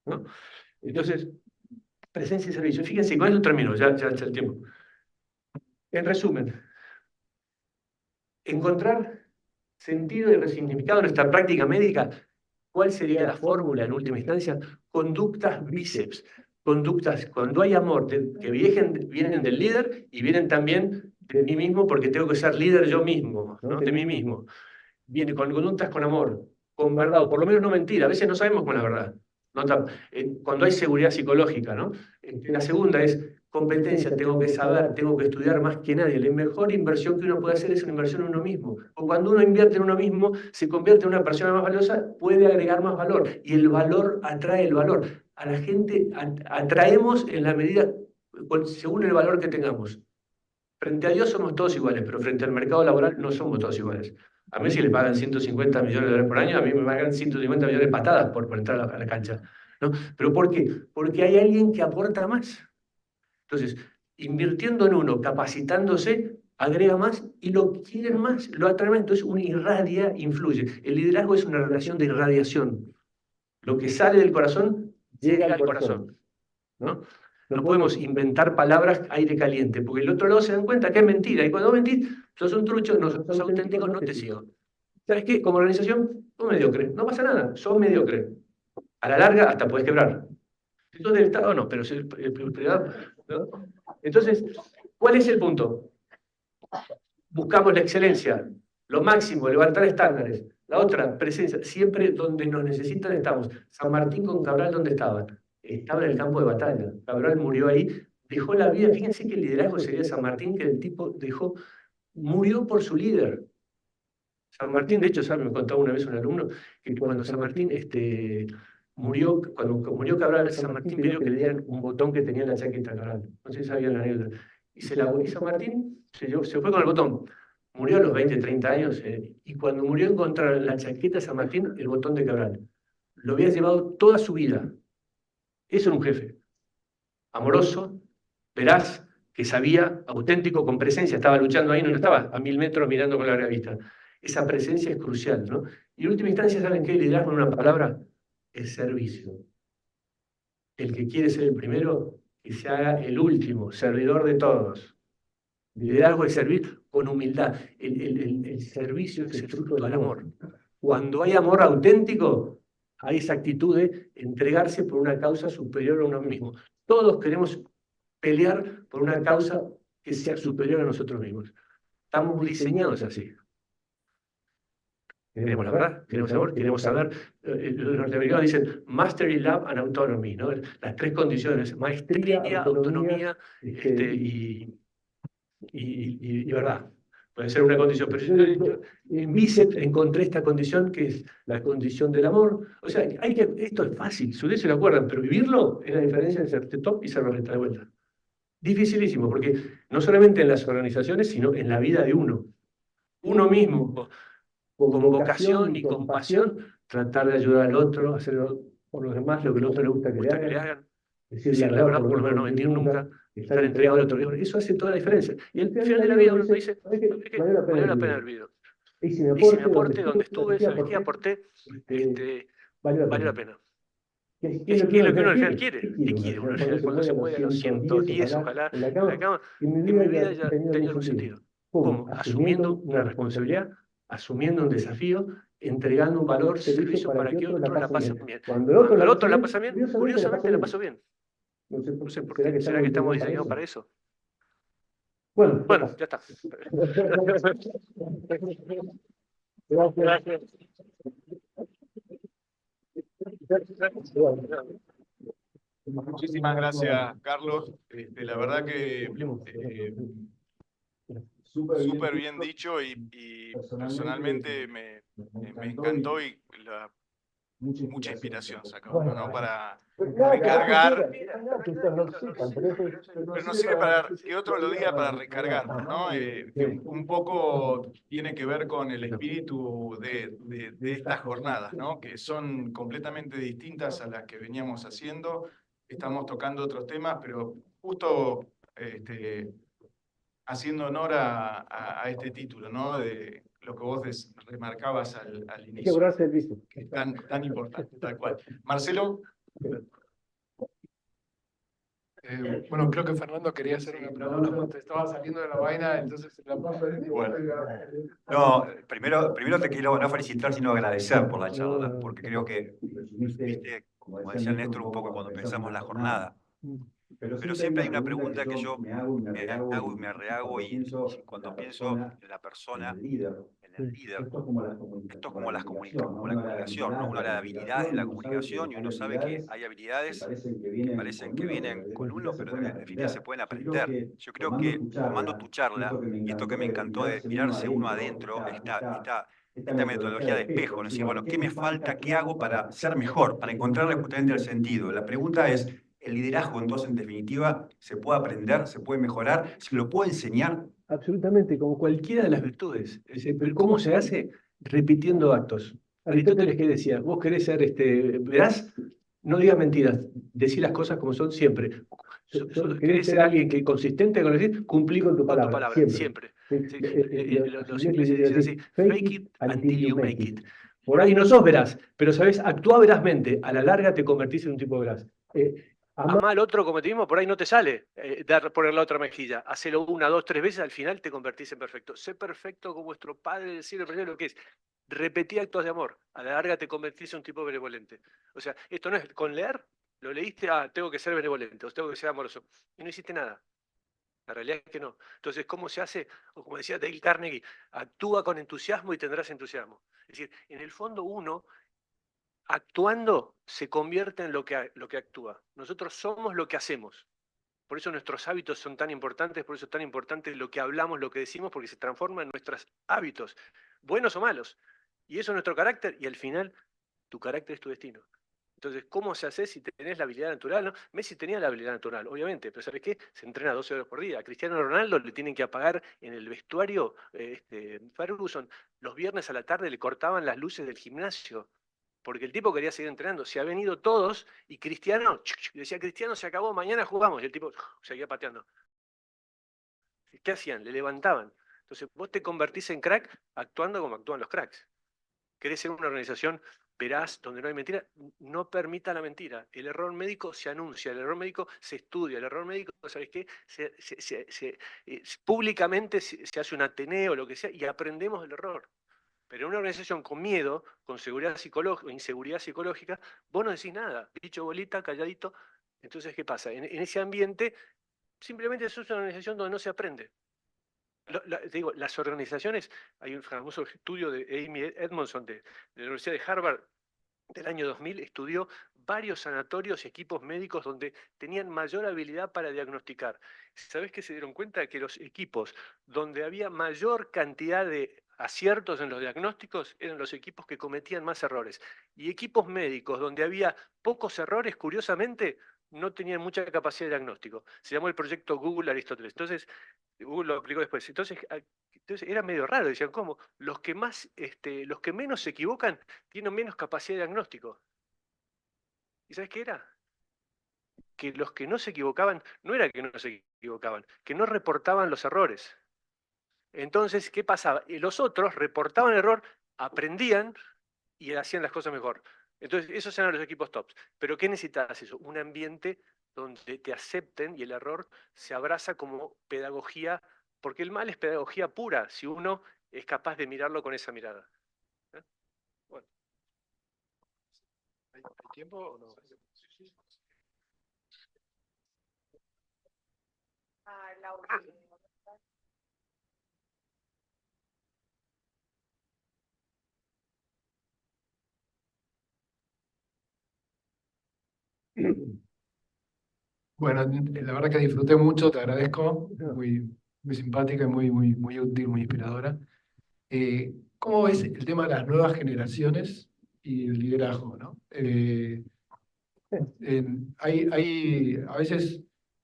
¿no? Entonces, presencia y servicio. Fíjense, con eso termino, ya el tiempo. En resumen, encontrar sentido y resignificado en nuestra práctica médica. ¿Cuál sería la fórmula en última instancia? Conductas bíceps. Conductas, cuando hay amor, que vienen del líder y vienen también de mí mismo, porque tengo que ser líder yo mismo, ¿no? De mí mismo. Viene con conductas con amor, con verdad, o por lo menos no mentira. A veces no sabemos con la verdad. Cuando hay seguridad psicológica, ¿no? La segunda es competencia, tengo que saber, tengo que estudiar más que nadie. La mejor inversión que uno puede hacer es una inversión en uno mismo. O cuando uno invierte en uno mismo, se convierte en una persona más valiosa, puede agregar más valor. Y el valor atrae el valor. A la gente atraemos en la medida, según el valor que tengamos. Frente a Dios somos todos iguales, pero frente al mercado laboral no somos todos iguales. A Messi le pagan 150 millones de dólares por año, a mí me pagan 150 millones de patadas por entrar a la cancha, ¿no? ¿Pero por qué? Porque hay alguien que aporta más. Entonces, invirtiendo en uno, capacitándose, agrega más y lo quieren más, lo atraen más. Entonces, uno irradia, influye. El liderazgo es una relación de irradiación. Lo que sale del corazón llega al corazón, ¿no? No podemos inventar palabras aire caliente, porque el otro lado se dan cuenta que es mentira. Y cuando mentís, sos un trucho, no sos auténtico, no te sigo. ¿Sabes qué? Como organización, sos mediocre. No pasa nada, sos mediocre. A la larga hasta podés quebrar. Si sos del Estado, no, pero si el privado, ¿no? Entonces, ¿cuál es el punto? Buscamos la excelencia, lo máximo, levantar estándares. La otra, presencia, siempre donde nos necesitan estamos. San Martín con Cabral, ¿dónde estaban? Estaba en el campo de batalla. Cabral murió ahí, dejó la vida. Fíjense que el liderazgo sería San Martín, que el tipo murió por su líder. San Martín, de hecho, ¿sabe? Me contaba una vez un alumno que cuando San Martín murió, cuando murió Cabral, San Martín pidió que le dieran un botón que tenía en la chaqueta Cabral. No sé si sabían la anécdota. Y San Martín se fue con el botón. Murió a los 20, 30 años, y cuando murió encontraron en la chaqueta de San Martín el botón de Cabral. Lo había llevado toda su vida. Eso era un jefe. Amoroso, veraz, que sabía, auténtico, con presencia, estaba luchando ahí, no estaba a 1000 metros mirando con la larga vista. Esa presencia es crucial, ¿no? Y en última instancia, ¿saben qué? Liderazgo en una palabra es servicio. El que quiere ser el primero, que se haga el último, servidor de todos. Liderazgo es servir con humildad. El servicio es el fruto del amor. Cuando hay amor auténtico, hay esa actitud de entregarse por una causa superior a uno mismo. Todos queremos pelear por una causa que sea superior a nosotros mismos. Estamos diseñados así. Queremos la verdad, queremos amor, queremos saber. Los norteamericanos dicen mastery, love and autonomy, ¿no? Las tres condiciones: maestría, autonomía y verdad. puede ser una condición, pero yo en Bicep encontré esta condición que es la condición del amor. O sea, esto es fácil, si ustedes se lo acuerdan, pero vivirlo es la diferencia entre ser top y ser barrista de vuelta. Dificilísimo, porque no solamente en las organizaciones, sino en la vida de uno. Uno mismo, con vocación y con pasión, tratar de ayudar al otro, hacer por los demás lo que al otro le gusta que le hagan. Decir la verdad, por lo menos no mentir nunca, estar entregado al otro. Eso hace toda la diferencia. Y al final de la vida uno dice, valió la pena el video. Y si me aporte donde estuve, ¿sabes qué? Aporté, valió la pena. ¿Qué es lo que uno al final quiere? ¿Qué quiere uno al final? Cuando se mueve a los 110, ojalá, en la cama, en mi vida ya tenía algún sentido. ¿Cómo? Asumiendo una responsabilidad, asumiendo un desafío, entregando un valor, servicio para que otros la pasen bien. Cuando el otro la pasa bien, curiosamente la paso bien. No sé por qué. ¿Será que estamos diseñados para eso? Bueno, ya está. Gracias. Muchísimas gracias, Carlos. La verdad que súper bien dicho y personalmente me encantó y mucha inspiración sacó, ¿no? Para recargar, pero nos sirve para que otro lo diga para recargarnos, ¿no? Que un poco tiene que ver con el espíritu de estas jornadas, ¿no? Que son completamente distintas a las que veníamos haciendo. Estamos tocando otros temas, pero justo haciendo honor a este título, ¿no? De lo que vos remarcabas al inicio. Que es tan importante, tal cual. Marcelo. Bueno, creo que Fernando quería hacer una pregunta cuando estaba saliendo de la vaina, entonces la paso. Bueno. No, primero te quiero no felicitar, sino agradecer por la charla, porque creo que, viste, como decía Néstor un poco cuando pensamos la jornada, pero siempre hay una pregunta que yo me hago y me rehago, y cuando pienso en la persona, en el líder, esto es como la comunicación, ¿no? Uno habla de habilidades de la comunicación y uno sabe que hay habilidades que parecen que vienen con uno, pero en definitiva se pueden aprender. Yo creo que tomando tu charla, y esto que me encantó de mirarse uno adentro, esta metodología de espejo, ¿no? Es decir, bueno, ¿qué me falta? ¿Qué hago para ser mejor? Para encontrarle justamente el sentido. La pregunta es, ¿el liderazgo entonces en definitiva se puede aprender, se puede mejorar, se lo puede enseñar? Absolutamente, como cualquiera de las virtudes. Pero ¿cómo se hace? Repitiendo actos. Aristóteles, ¿qué decía? Vos querés ser veraz, no digas mentiras, decí las cosas como son siempre. ¿Querés ser alguien que consistente con lo que decís? Cumplí con tu palabra, siempre. Los ingleses dicen así, fake it until you make it. Por ahí no sos veraz, pero sabés, actúa verazmente, a la larga te convertís en un tipo veraz. Amá al otro como te mismo, por ahí no te sale poner la otra mejilla. Hacelo 1, 2, 3 veces, al final te convertís en perfecto. Sé perfecto como vuestro Padre del cielo, lo que es. Repetí actos de amor. A la larga te convertís en un tipo benevolente. O sea, esto no es con leer, lo leíste, tengo que ser benevolente, o tengo que ser amoroso. Y no hiciste nada. La realidad es que no. Entonces, ¿cómo se hace? O como decía Dale Carnegie, actúa con entusiasmo y tendrás entusiasmo. Es decir, en el fondo uno, actuando, se convierte en lo que actúa. Nosotros somos lo que hacemos. Por eso nuestros hábitos son tan importantes, por eso es tan importante lo que hablamos, lo que decimos, porque se transforma en nuestros hábitos, buenos o malos. Y eso es nuestro carácter, y al final, tu carácter es tu destino. Entonces, ¿cómo se hace si tenés la habilidad natural? ¿No? Messi tenía la habilidad natural, obviamente, pero ¿sabes qué? Se entrena 12 horas por día. A Cristiano Ronaldo le tienen que apagar en el vestuario, Ferguson, los viernes a la tarde le cortaban las luces del gimnasio, porque el tipo quería seguir entrenando. Se ha venido todos y Cristiano, decía, Cristiano se acabó, mañana jugamos, y el tipo seguía pateando. ¿Qué hacían? Le levantaban. Entonces, vos te convertís en crack actuando como actúan los cracks. ¿Querés ser una organización veraz, donde no hay mentira? No permita la mentira. El error médico se anuncia, el error médico se estudia, el error médico, ¿sabes qué? Públicamente se hace un ateneo, lo que sea, y aprendemos del error. Pero en una organización con miedo, con seguridad psicológica, inseguridad psicológica, vos no decís nada, dicho bolita, calladito. Entonces, ¿qué pasa? En ese ambiente, simplemente es una organización donde no se aprende. Te digo, las organizaciones, hay un famoso estudio de Amy Edmondson de la Universidad de Harvard del año 2000, estudió varios sanatorios y equipos médicos donde tenían mayor habilidad para diagnosticar. ¿Sabés qué se dieron cuenta? Que los equipos donde había mayor cantidad de aciertos en los diagnósticos eran los equipos que cometían más errores. Y equipos médicos donde había pocos errores, curiosamente, no tenían mucha capacidad de diagnóstico. Se llamó el proyecto Google Aristóteles. Entonces, Google lo aplicó después. Entonces era medio raro, decían, ¿cómo? Los que menos se equivocan tienen menos capacidad de diagnóstico. ¿Y sabes qué era? Que los que no se equivocaban, no era que no se equivocaban, que no reportaban los errores. Entonces, ¿qué pasaba? Los otros reportaban el error, aprendían y hacían las cosas mejor. Entonces, esos eran los equipos tops. Pero ¿qué necesitas eso? Un ambiente donde te acepten y el error se abraza como pedagogía, porque el mal es pedagogía pura, si uno es capaz de mirarlo con esa mirada. Bueno. ¿Hay tiempo o no? Bueno, la verdad que disfruté mucho, te agradezco, muy simpática y muy útil, muy inspiradora. ¿Cómo ves el tema de las nuevas generaciones y el liderazgo, ¿no? A veces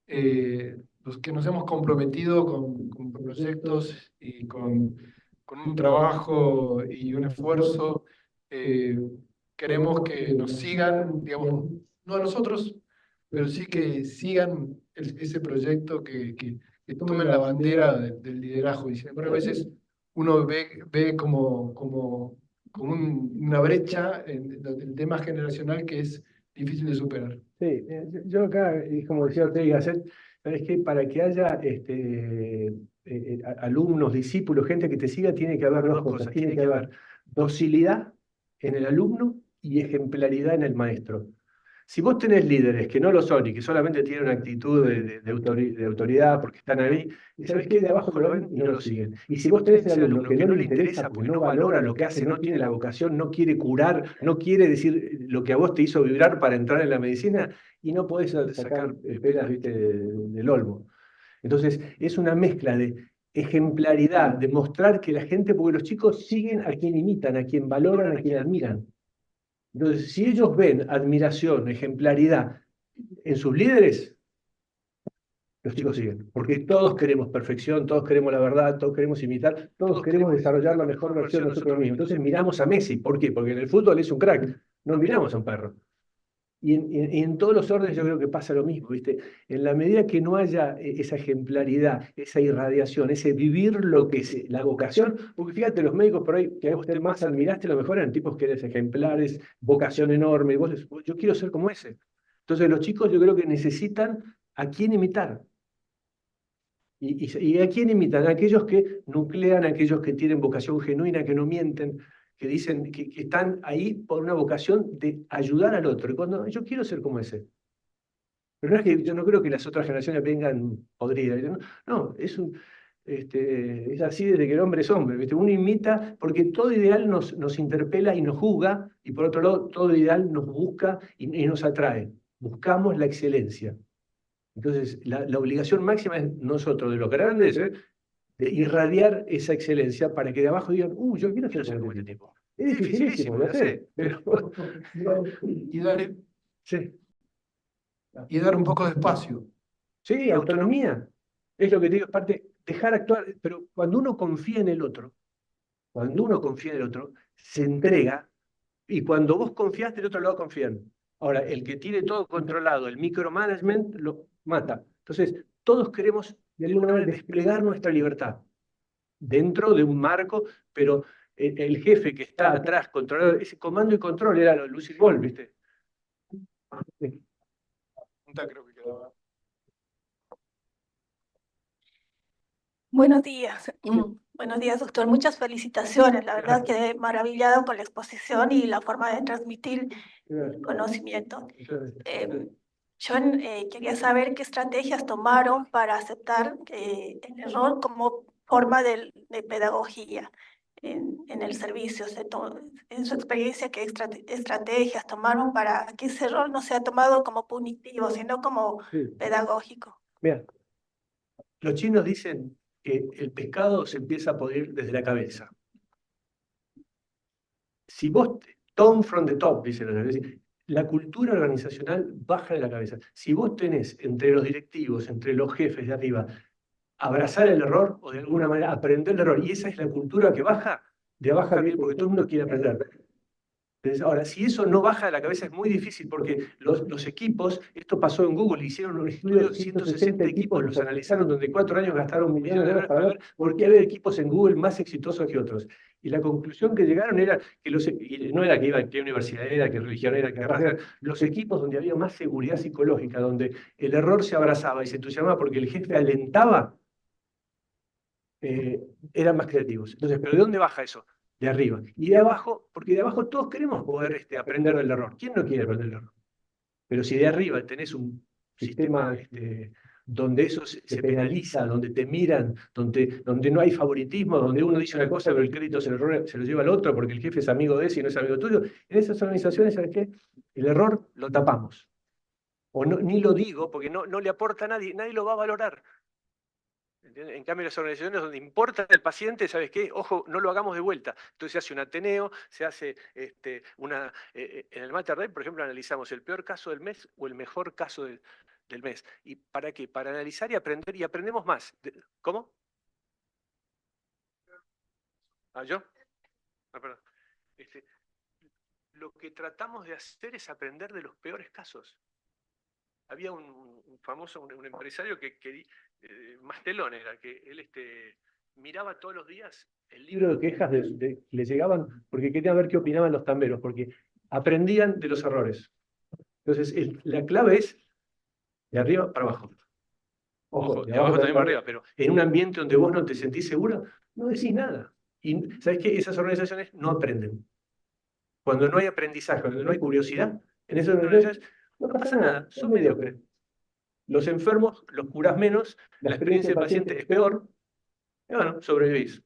los que nos hemos comprometido con proyectos y con un trabajo y un esfuerzo, queremos que nos sigan, digamos, no a nosotros, pero sí que sigan ese proyecto, que tomen la bandera del liderazgo. Y siempre a veces uno ve como una brecha en el tema generacional que es difícil de superar. Sí, yo acá, como decía Ortega y Gasset, es que para que haya alumnos, discípulos, gente que te siga, tiene que haber dos cosas. Tiene que haber docilidad en el alumno y ejemplaridad en el maestro. Si vos tenés líderes que no lo son y que solamente tienen una actitud de autoridad porque están ahí, y sabés que de abajo lo ven y no lo siguen. Y si vos tenés el alumno que no le interesa porque no valora lo que hace, no tiene la vocación, no quiere curar, no quiere decir lo que a vos te hizo vibrar para entrar en la medicina, y no podés sacar peras, ¿viste, del olmo. Entonces, es una mezcla de ejemplaridad, de mostrar que la gente, porque los chicos siguen a quien imitan, a quien valoran, a quien admiran. Entonces, si ellos ven admiración, ejemplaridad en sus líderes, los chicos siguen. Porque todos queremos perfección, todos queremos la verdad, todos queremos imitar, todos queremos desarrollar la mejor versión de nosotros mismos. Entonces miramos a Messi. ¿Por qué? Porque en el fútbol es un crack. No miramos a un perro. Y en todos los órdenes yo creo que pasa lo mismo, ¿viste? En la medida que no haya esa ejemplaridad, esa irradiación, ese vivir lo que es la vocación, porque fíjate, los médicos por ahí que a usted más admiraste, lo mejor eran tipos que eres ejemplares, vocación enorme, y vos decís, yo quiero ser como ese. Entonces los chicos yo creo que necesitan a quién imitar. ¿Y a quién imitan? A aquellos que nuclean, a aquellos que tienen vocación genuina, que no mienten, que dicen que están ahí por una vocación de ayudar al otro. Y cuando yo quiero ser como ese. Pero no es que yo no creo que las otras generaciones vengan podridas. No, es así desde que el hombre es hombre, ¿viste? Uno imita, porque todo ideal nos interpela y nos juzga, y por otro lado, todo ideal nos busca y nos atrae. Buscamos la excelencia. Entonces, la obligación máxima es nosotros, de los grandes, de irradiar esa excelencia para que de abajo digan, yo quiero ser como este tipo. Es dificilísimo, lo sé, pero... Y dar un poco de espacio. Sí, autonomía. Es lo que te digo, es parte, dejar actuar, pero cuando uno confía en el otro, se entrega, y cuando vos confías, del otro lado confían. Ahora, el que tiene todo controlado, el micromanagement, lo mata. Entonces, todos queremos, de alguna manera, desplegar nuestra libertad dentro de un marco, pero el jefe que está atrás, controlado, ese comando y control era Lucy Ball, ¿viste? Creo que quedaba. Buenos días. Buenos días, doctor. Muchas felicitaciones. La verdad quedé maravillado con la exposición y la forma de transmitir conocimiento. Yo quería saber qué estrategias tomaron para aceptar el error como forma de pedagogía. en el servicio. En su experiencia, ¿qué estrategias tomaron para que ese rol no sea tomado como punitivo, sino como pedagógico? Mira, los chinos dicen que el pescado se empieza a podrir desde la cabeza. Si vos, tone from the top, dicen los chinos, la cultura organizacional baja de la cabeza. Si vos tenés entre los directivos, entre los jefes de arriba, abrazar el error o de alguna manera aprender el error, y esa es la cultura que baja, de abajo bien, porque todo el mundo quiere aprender. Entonces, ahora, si eso no baja de la cabeza es muy difícil, porque los equipos, esto pasó en Google, hicieron un estudio, 160 equipos, los analizaron, donde 4 años gastaron millones de dólares para ver por qué había equipos en Google más exitosos que otros. Y la conclusión que llegaron era que no era que iba a qué universidad era, qué religión era, qué raza era, los equipos donde había más seguridad psicológica, donde el error se abrazaba y se entusiasmaba porque el jefe alentaba, eran más creativos. Entonces, ¿pero de dónde baja eso? De arriba. Y de abajo, porque de abajo todos queremos poder aprender del error. ¿Quién no quiere aprender del error? Pero si de arriba tenés un sistema donde eso se penaliza, donde te miran, donde no hay favoritismo, donde uno dice una cosa pero el crédito se lo lleva al otro porque el jefe es amigo de ese y no es amigo tuyo, en esas organizaciones, ¿sabes qué? El error lo tapamos. O no, ni lo digo porque no le aporta a nadie, nadie lo va a valorar. En cambio, las organizaciones donde importa el paciente, ¿sabes qué? Ojo, no lo hagamos de vuelta. Entonces se hace un Ateneo, se hace en el Mater Dei, por ejemplo, analizamos el peor caso del mes o el mejor caso del mes. ¿Y para qué? Para analizar y aprender, y aprendemos más. ¿Cómo? ¿Ah, yo? Ah, perdón. Lo que tratamos de hacer es aprender de los peores casos. Había un famoso, un empresario que Mastelón era, que él miraba todos los días el libro de quejas que le llegaban, porque quería ver qué opinaban los tamberos, porque aprendían de los errores. Entonces, la clave es de arriba para abajo. Ojo, de abajo también para arriba, pero en un ambiente donde vos no te sentís seguro, no decís nada. Y ¿sabés qué? Esas organizaciones no aprenden. Cuando no hay aprendizaje, cuando no hay curiosidad, en esas organizaciones no pasa nada, son mediocres. Los enfermos los curás menos, la experiencia del paciente es peor, y bueno, sobrevivís.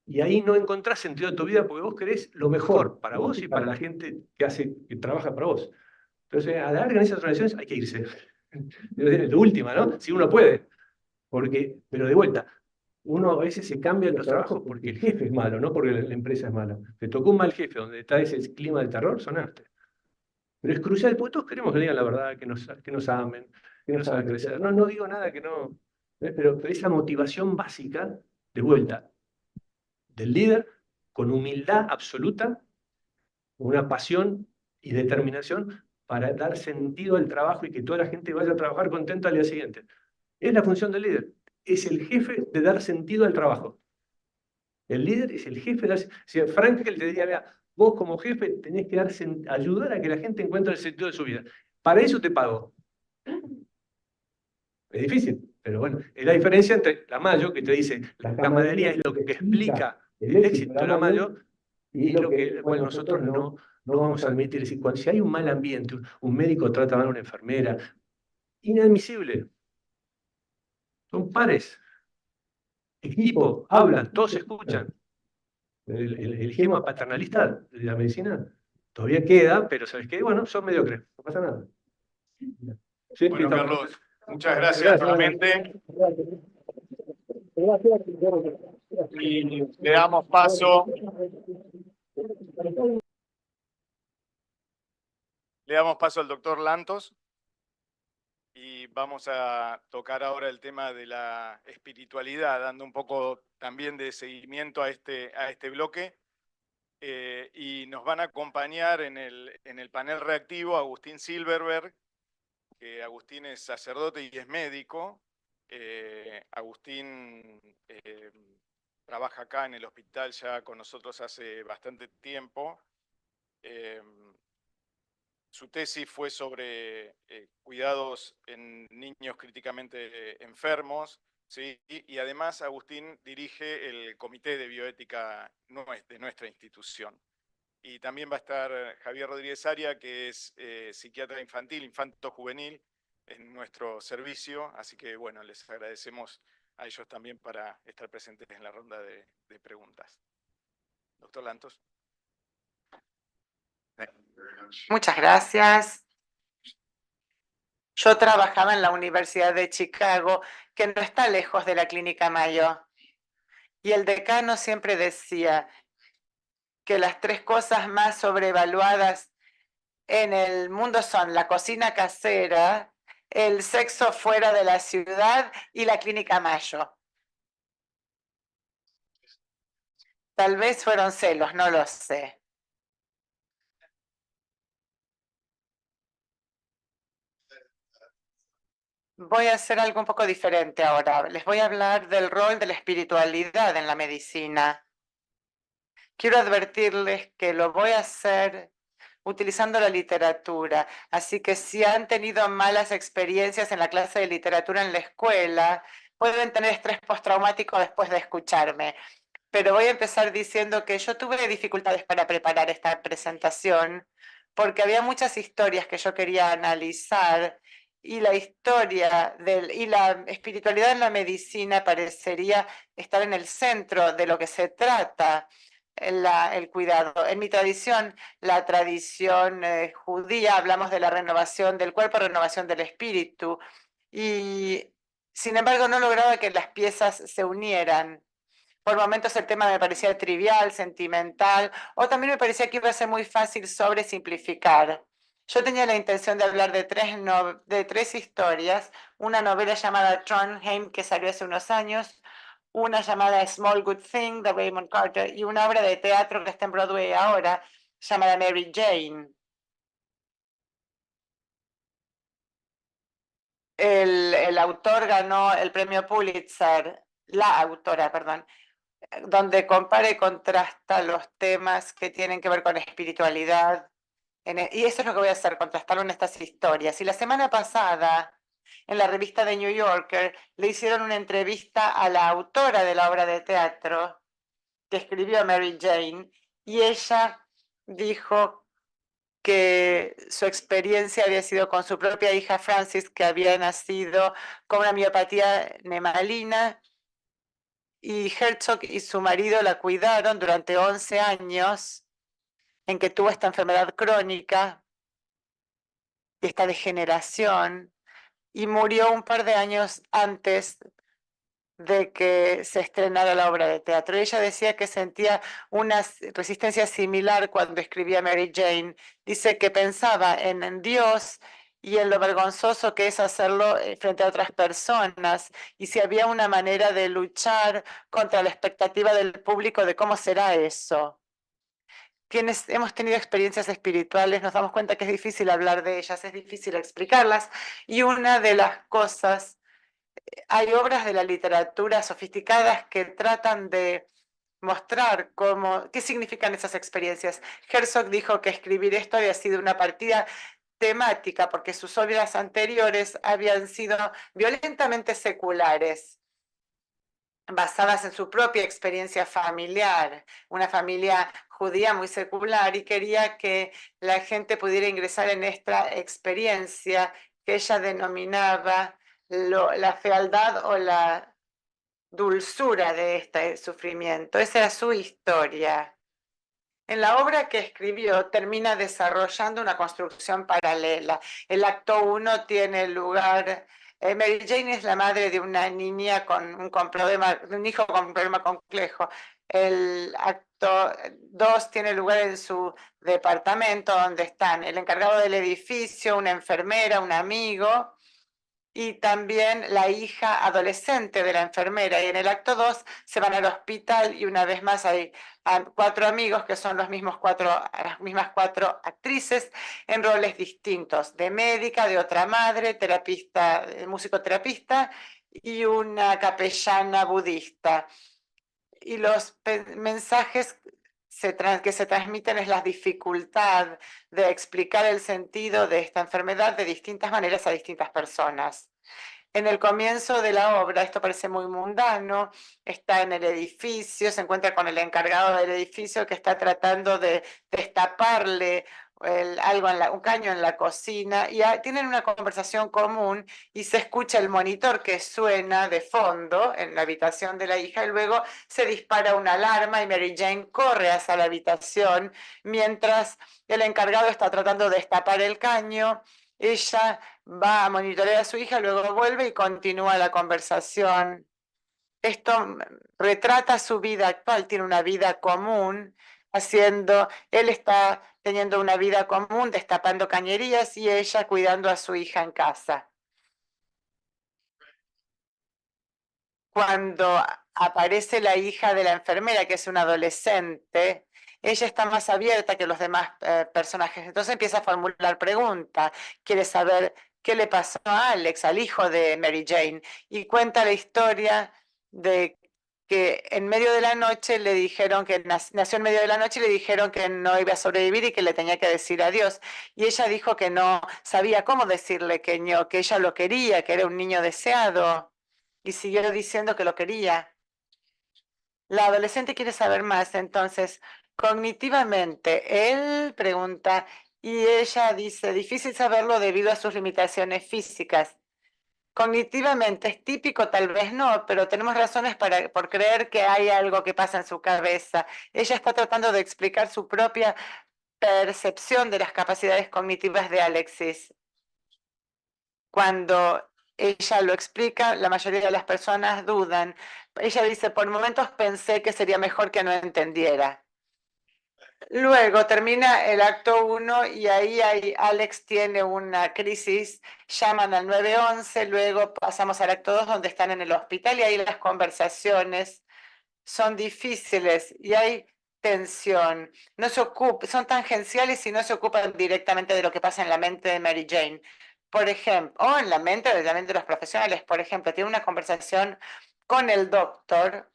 Y ahí no encontrás sentido en tu vida porque vos querés lo mejor para vos y para la gente que trabaja para vos. Entonces, a la larga en esas organizaciones hay que irse. De última, ¿no? Si uno puede. Pero de vuelta, uno a veces se cambia en los trabajos porque el jefe es malo, no porque la empresa es mala. Te tocó un mal jefe donde está ese clima de terror, sonaste. Pero es crucial, porque todos queremos que digan la verdad, que nos amen, que nos hagan crecer. No digo nada que no. Pero esa motivación básica, de vuelta, del líder, con humildad absoluta, una pasión y determinación para dar sentido al trabajo y que toda la gente vaya a trabajar contenta al día siguiente. Es la función del líder. Es el jefe de dar sentido al trabajo. El líder es el jefe de dar... Si Frankel te diría, vea, vos como jefe tenés que ayudar a que la gente encuentre el sentido de su vida. Para eso te pago. Es difícil, pero bueno, es la diferencia entre la Mayo, que te dice, la camaradería es lo que explica el éxito de la Mayo, y lo que nosotros no vamos a admitir. Es decir, si hay un mal ambiente, un médico trata mal a una enfermera, inadmisible. Son pares. Equipo, hablan, todos escuchan. El gema paternalista de la medicina todavía queda, pero ¿sabes qué? Bueno, son mediocres, no pasa nada. ¿Sí? Bueno, Carlos, muchas gracias nuevamente. Y le damos paso. Le damos paso al doctor Lantos y vamos a tocar ahora el tema de la espiritualidad, dando un poco también de seguimiento a este bloque. Y nos van a acompañar en el panel reactivo Agustín Silverberg, que Agustín es sacerdote y es médico. Agustín trabaja acá en el hospital ya con nosotros hace bastante tiempo. Su tesis fue sobre cuidados en niños críticamente enfermos, ¿sí? Y además Agustín dirige el Comité de Bioética de nuestra institución. Y también va a estar Javier Rodríguez Aria, que es psiquiatra infantil, infanto-juvenil en nuestro servicio. Así que, bueno, les agradecemos a ellos también para estar presentes en la ronda de preguntas. Doctor Lantos. Muchas gracias. Yo trabajaba en la Universidad de Chicago, que no está lejos de la Clínica Mayo. Y el decano siempre decía que las 3 cosas más sobrevaluadas en el mundo son la cocina casera, el sexo fuera de la ciudad y la Clínica Mayo. Tal vez fueron celos, no lo sé. Voy a hacer algo un poco diferente ahora. Les voy a hablar del rol de la espiritualidad en la medicina. Quiero advertirles que lo voy a hacer utilizando la literatura. Así que si han tenido malas experiencias en la clase de literatura en la escuela, pueden tener estrés postraumático después de escucharme. Pero voy a empezar diciendo que yo tuve dificultades para preparar esta presentación porque había muchas historias que yo quería analizar y la historia y la espiritualidad en la medicina parecería estar en el centro de lo que se trata el cuidado. En mi tradición, la tradición judía, hablamos de la renovación del cuerpo, renovación del espíritu, y sin embargo no lograba que las piezas se unieran. Por momentos el tema me parecía trivial, sentimental, o también me parecía que iba a ser muy fácil sobresimplificar. Yo tenía la intención de hablar de 3 historias, una novela llamada Trondheim, que salió hace unos años, una llamada Small Good Thing, de Raymond Carter, y una obra de teatro que está en Broadway ahora, llamada Mary Jane. El autor ganó el premio Pulitzer, la autora, perdón, donde compara y contrasta los temas que tienen que ver con espiritualidad. Y eso es lo que voy a hacer, contrastarlo en estas historias. Y la semana pasada, en la revista The New Yorker, le hicieron una entrevista a la autora de la obra de teatro que escribió Mary Jane, y ella dijo que su experiencia había sido con su propia hija Frances, que había nacido con una miopatía nemalina, y Herzog y su marido la cuidaron durante 11 años en que tuvo esta enfermedad crónica y esta degeneración, y murió un par de años antes de que se estrenara la obra de teatro. Ella decía que sentía una resistencia similar cuando escribía Mary Jane. Dice que pensaba en Dios y en lo vergonzoso que es hacerlo frente a otras personas, y si había una manera de luchar contra la expectativa del público de cómo será eso. Quienes hemos tenido experiencias espirituales nos damos cuenta que es difícil hablar de ellas, es difícil explicarlas, y una de las cosas, hay obras de la literatura sofisticadas que tratan de mostrar qué significan esas experiencias. Herzog dijo que escribir esto había sido una partida temática porque sus obras anteriores habían sido violentamente seculares, basadas en su propia experiencia familiar, una familia judía muy secular, y quería que la gente pudiera ingresar en esta experiencia que ella denominaba la fealdad o la dulzura de este sufrimiento. Esa era su historia. En la obra que escribió termina desarrollando una construcción paralela. El acto 1 tiene lugar. Mary Jane es la madre de una niña con un problema, de un hijo con un problema complejo. El acto 2 tiene lugar en su departamento, donde están el encargado del edificio, una enfermera, un amigo, y también la hija adolescente de la enfermera. Y en el acto 2 se van al hospital, y una vez más hay 4 amigos que son las mismas 4 actrices en roles distintos, de médica, de otra madre, terapista, musicoterapista, y una capellana budista. Y los mensajes que se transmiten es la dificultad de explicar el sentido de esta enfermedad de distintas maneras a distintas personas. En el comienzo de la obra, esto parece muy mundano, está en el edificio, se encuentra con el encargado del edificio que está tratando de destaparle un caño en la cocina y tienen una conversación común y se escucha el monitor que suena de fondo en la habitación de la hija y luego se dispara una alarma y Mary Jane corre hacia la habitación mientras el encargado está tratando de destapar el caño. Ella va a monitorear a su hija, luego vuelve y continúa la conversación. Esto retrata su vida actual, tiene una vida común, él está teniendo una vida común, destapando cañerías y ella cuidando a su hija en casa. Cuando aparece la hija de la enfermera, que es una adolescente, ella está más abierta que los demás personajes. Entonces empieza a formular preguntas, quiere saber qué le pasó a Alex, al hijo de Mary Jane, y cuenta la historia de que en medio de la noche le dijeron que nació en medio de la noche y le dijeron que no iba a sobrevivir y que le tenía que decir adiós. Y ella dijo que no sabía cómo decirle que no, que ella lo quería, que era un niño deseado. Y siguió diciendo que lo quería. La adolescente quiere saber más, entonces, cognitivamente, él pregunta y ella dice, difícil saberlo debido a sus limitaciones físicas. Cognitivamente es típico, tal vez no, pero tenemos razones por creer que hay algo que pasa en su cabeza. Ella está tratando de explicar su propia percepción de las capacidades cognitivas de Alexis. Cuando ella lo explica, la mayoría de las personas dudan. Ella dice, por momentos pensé que sería mejor que no entendiera. Luego termina el acto 1 y ahí Alex tiene una crisis, llaman al 911, luego pasamos al acto 2 donde están en el hospital y ahí las conversaciones son difíciles y hay tensión. Son tangenciales y no se ocupan directamente de lo que pasa en la mente de Mary Jane. Por ejemplo, o en la mente de los profesionales, por ejemplo, tiene una conversación con el doctor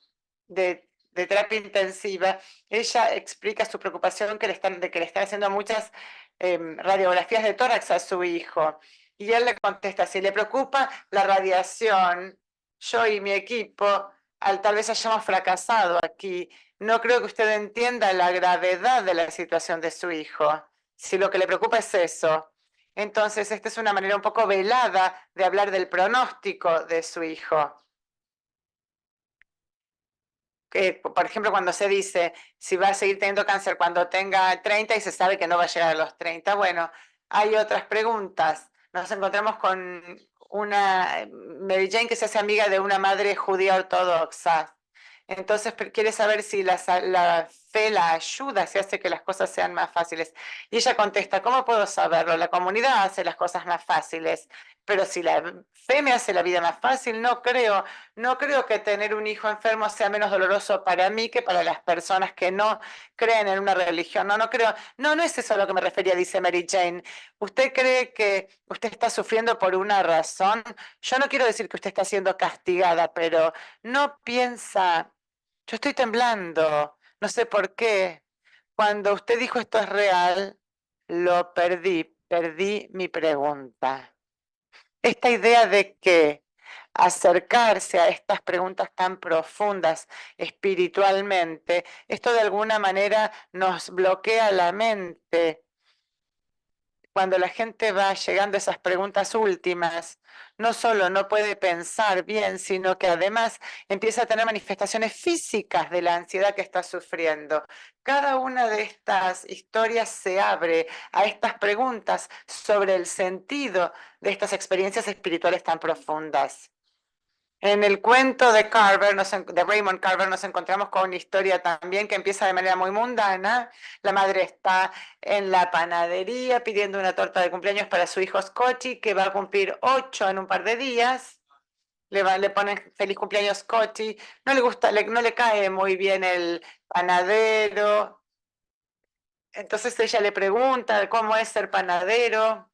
de terapia intensiva. Ella explica su preocupación de que le están haciendo muchas radiografías de tórax a su hijo. Y él le contesta, si le preocupa la radiación, yo y mi equipo tal vez hayamos fracasado aquí. No creo que usted entienda la gravedad de la situación de su hijo. Si lo que le preocupa es eso. Entonces, esta es una manera un poco velada de hablar del pronóstico de su hijo. Por ejemplo, cuando se dice si va a seguir teniendo cáncer cuando tenga 30 y se sabe que no va a llegar a los 30. Bueno, hay otras preguntas. Nos encontramos con una Mary Jane que se hace amiga de una madre judía ortodoxa. Entonces quiere saber si la fe la ayuda, si hace que las cosas sean más fáciles. Y ella contesta, ¿cómo puedo saberlo? La comunidad hace las cosas más fáciles, pero si la fe me hace la vida más fácil, no creo que tener un hijo enfermo sea menos doloroso para mí que para las personas que no creen en una religión. No creo. No es eso a lo que me refería, dice Mary Jane. ¿Usted cree que usted está sufriendo por una razón? Yo no quiero decir que usted está siendo castigada, pero no piensa, yo estoy temblando, no sé por qué. Cuando usted dijo esto es real, lo perdí mi pregunta. Esta idea de que acercarse a estas preguntas tan profundas espiritualmente, esto de alguna manera nos bloquea la mente. Cuando la gente va llegando a esas preguntas últimas, no solo no puede pensar bien, sino que además empieza a tener manifestaciones físicas de la ansiedad que está sufriendo. Cada una de estas historias se abre a estas preguntas sobre el sentido de estas experiencias espirituales tan profundas. En el cuento de Raymond Carver, nos encontramos con una historia también que empieza de manera muy mundana. La madre está en la panadería pidiendo una torta de cumpleaños para su hijo Scotty, que va a cumplir 8 en un par de días. Le ponen feliz cumpleaños Scotty. No le cae muy bien el panadero. Entonces ella le pregunta cómo es ser panadero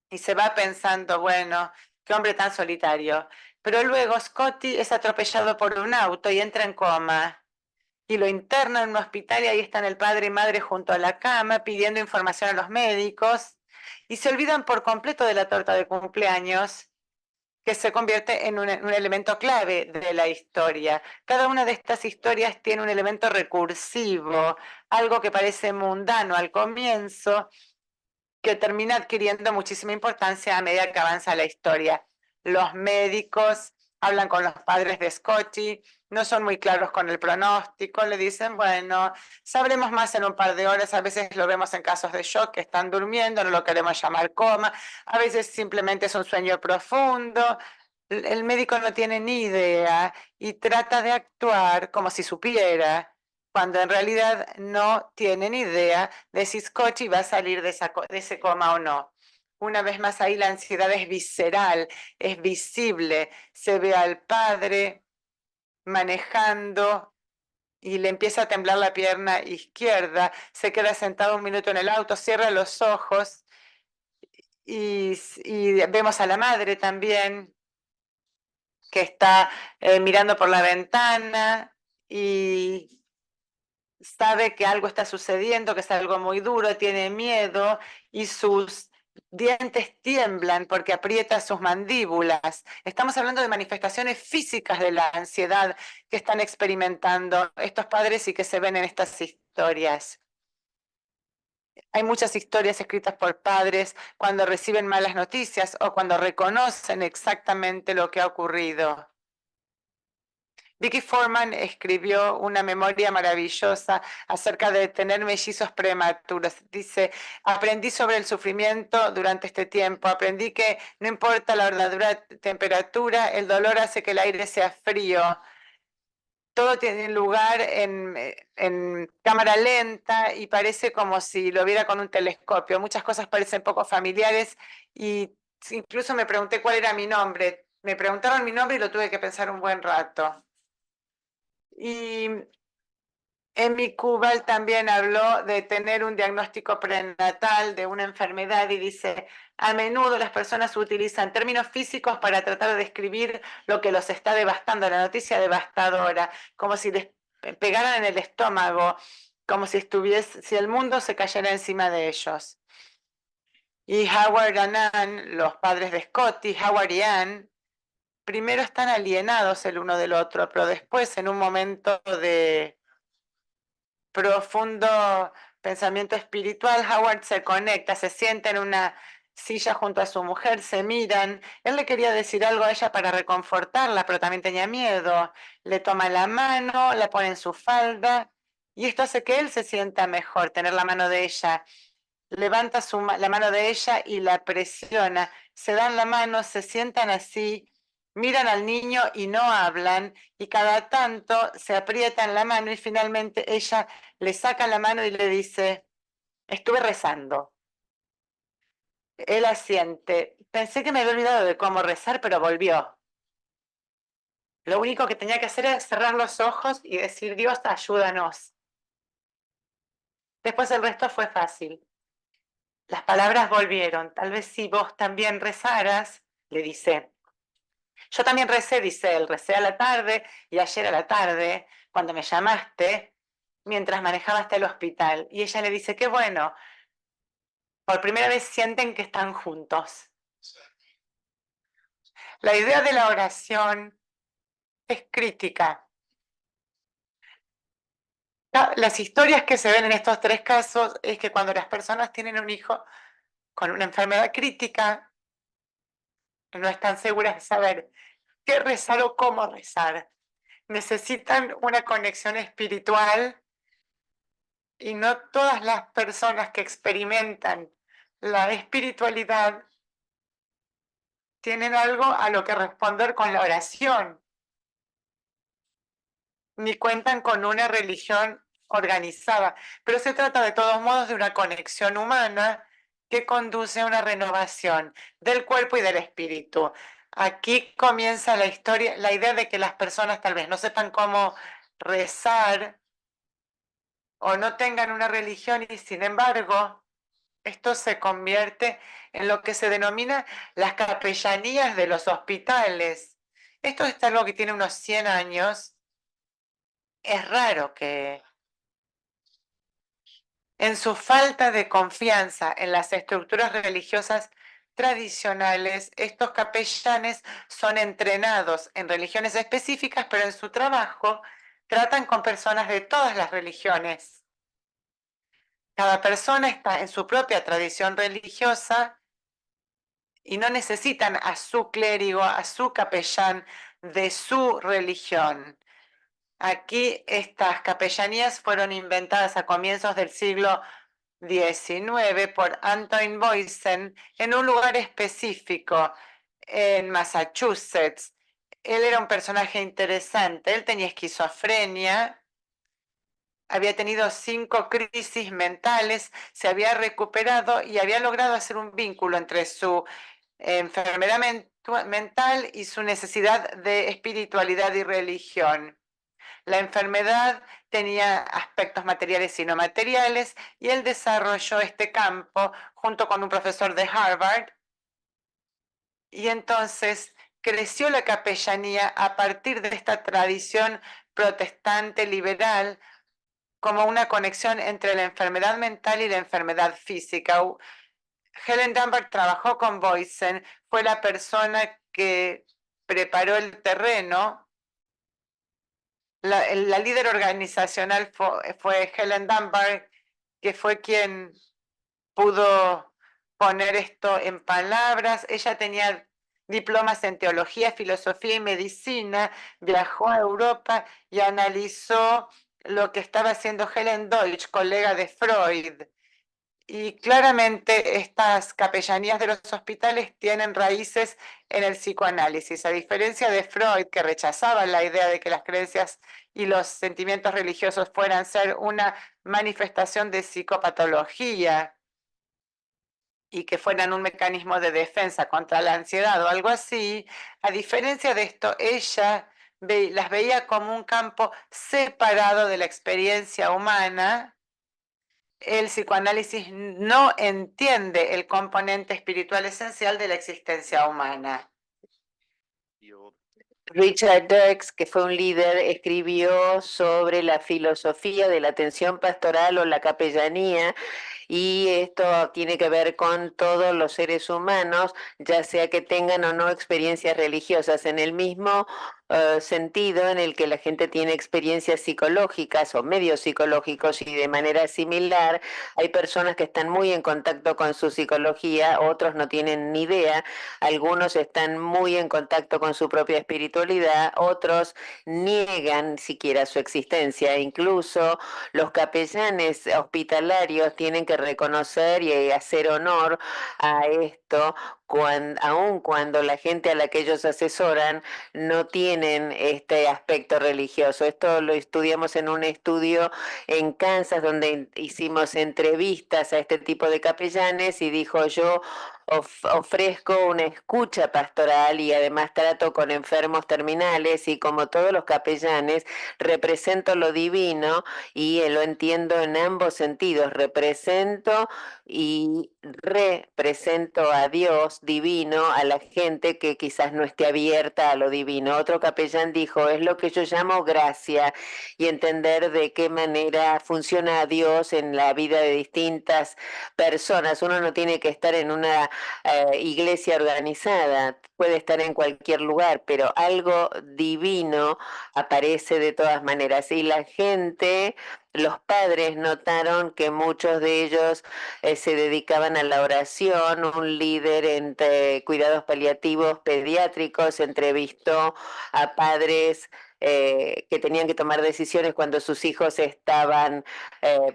y se va pensando, bueno, qué hombre tan solitario. Pero luego Scotty es atropellado por un auto y entra en coma. Y lo internan en un hospital y ahí están el padre y madre junto a la cama pidiendo información a los médicos. Y se olvidan por completo de la torta de cumpleaños. que se convierte en un elemento clave de la historia. Cada una de estas historias tiene un elemento recursivo, algo que parece mundano al comienzo, que termina adquiriendo muchísima importancia a medida que avanza la historia. Los médicos hablan con los padres de Scotty, no son muy claros con el pronóstico, le dicen, bueno, sabremos más en un par de horas, a veces lo vemos en casos de shock que están durmiendo, no lo queremos llamar coma, a veces simplemente es un sueño profundo. El médico no tiene ni idea y trata de actuar como si supiera, cuando en realidad no tiene ni idea de si Scotty va a salir de ese coma o no. Una vez más ahí la ansiedad es visceral, es visible, se ve al padre manejando y le empieza a temblar la pierna izquierda, se queda sentado un minuto en el auto, cierra los ojos y vemos a la madre también que está mirando por la ventana y sabe que algo está sucediendo, que es algo muy duro, tiene miedo y sus dientes tiemblan porque aprieta sus mandíbulas. Estamos hablando de manifestaciones físicas de la ansiedad que están experimentando estos padres y que se ven en estas historias. Hay muchas historias escritas por padres cuando reciben malas noticias o cuando reconocen exactamente lo que ha ocurrido. Vicky Foreman escribió una memoria maravillosa acerca de tener mellizos prematuros. Dice, aprendí sobre el sufrimiento durante este tiempo, aprendí que no importa la verdadera temperatura, el dolor hace que el aire sea frío. Todo tiene lugar en cámara lenta y parece como si lo viera con un telescopio. Muchas cosas parecen poco familiares y incluso me pregunté cuál era mi nombre. Me preguntaron mi nombre y lo tuve que pensar un buen rato. Y Amy Kubal también habló de tener un diagnóstico prenatal de una enfermedad y dice, a menudo las personas utilizan términos físicos para tratar de describir lo que los está devastando, la noticia devastadora, como si les pegaran en el estómago, como si el mundo se cayera encima de ellos. Y Howard y Ann, los padres de Scotty, Howard y Ann, primero están alienados el uno del otro, pero después en un momento de profundo pensamiento espiritual, Howard se conecta, se sienta en una silla junto a su mujer, se miran. Él le quería decir algo a ella para reconfortarla, pero también tenía miedo. Le toma la mano, la pone en su falda y esto hace que él se sienta mejor, tener la mano de ella. Levanta la mano de ella y la presiona. Se dan la mano, se sientan así, miran al niño y no hablan, y cada tanto se aprietan la mano y finalmente ella le saca la mano y le dice, estuve rezando. Él asiente. Pensé que me había olvidado de cómo rezar, pero volvió. Lo único que tenía que hacer era cerrar los ojos y decir, Dios, ayúdanos. Después el resto fue fácil. Las palabras volvieron. Tal vez si vos también rezaras, le dice. Yo también recé, dice él, recé a la tarde y ayer a la tarde, cuando me llamaste, mientras manejaba hasta el hospital. Y ella le dice, qué bueno, por primera vez sienten que están juntos. La idea de la oración es crítica. Las historias que se ven en estos tres casos es que cuando las personas tienen un hijo con una enfermedad crítica, no están seguras de saber qué rezar o cómo rezar. Necesitan una conexión espiritual y no todas las personas que experimentan la espiritualidad tienen algo a lo que responder con la oración, ni cuentan con una religión organizada, pero se trata de todos modos de una conexión humana que conduce a una renovación del cuerpo y del espíritu. Aquí comienza la historia, la idea de que las personas tal vez no sepan cómo rezar o no tengan una religión y sin embargo esto se convierte en lo que se denomina las capellanías de los hospitales. Esto es algo que tiene unos 100 años. Es raro que en su falta de confianza en las estructuras religiosas tradicionales, estos capellanes son entrenados en religiones específicas, pero en su trabajo tratan con personas de todas las religiones. Cada persona está en su propia tradición religiosa y no necesitan a su clérigo, a su capellán de su religión. Aquí estas capellanías fueron inventadas a comienzos del siglo XIX por Antoine Boysen en un lugar específico en Massachusetts. Él era un personaje interesante, él tenía esquizofrenia, había tenido 5 crisis mentales, se había recuperado y había logrado hacer un vínculo entre su enfermedad mental y su necesidad de espiritualidad y religión. La enfermedad tenía aspectos materiales y no materiales y él desarrolló este campo junto con un profesor de Harvard y entonces creció la capellanía a partir de esta tradición protestante liberal como una conexión entre la enfermedad mental y la enfermedad física. Helen Dunbar trabajó con Boysen, fue la persona que preparó el terreno. La líder organizacional fue Helen Dunbar, que fue quien pudo poner esto en palabras. Ella tenía diplomas en teología, filosofía y medicina, viajó a Europa y analizó lo que estaba haciendo Helen Deutsch, colega de Freud. Y claramente estas capellanías de los hospitales tienen raíces en el psicoanálisis, a diferencia de Freud, que rechazaba la idea de que las creencias y los sentimientos religiosos fueran ser una manifestación de psicopatología y que fueran un mecanismo de defensa contra la ansiedad o algo así. A diferencia de esto, ella las veía como un campo separado de la experiencia humana. El psicoanálisis no entiende el componente espiritual esencial de la existencia humana. Richard Dix, que fue un líder, escribió sobre la filosofía de la atención pastoral o la capellanía, y esto tiene que ver con todos los seres humanos, ya sea que tengan o no experiencias religiosas, en el mismo sentido en el que la gente tiene experiencias psicológicas o medios psicológicos, y de manera similar hay personas que están muy en contacto con su psicología, otros no tienen ni idea, algunos están muy en contacto con su propia espiritualidad, otros niegan siquiera su existencia. Incluso los capellanes hospitalarios tienen que reconocer y hacer honor a esto, aun cuando la gente a la que ellos asesoran no tienen este aspecto religioso. Esto lo estudiamos en un estudio en Kansas, donde hicimos entrevistas a este tipo de capellanes, y dijo: yo ofrezco una escucha pastoral y además trato con enfermos terminales, y como todos los capellanes represento lo divino y lo entiendo en ambos sentidos, represento y represento a Dios divino, a la gente que quizás no esté abierta a lo divino. Otro capellán dijo: es lo que yo llamo gracia, y entender de qué manera funciona Dios en la vida de distintas personas. Uno no tiene que estar en una iglesia organizada, puede estar en cualquier lugar, pero algo divino aparece de todas maneras. Y la gente, los padres notaron que muchos de ellos se dedicaban a la oración. Un líder entre cuidados paliativos pediátricos entrevistó a padres que tenían que tomar decisiones cuando sus hijos estaban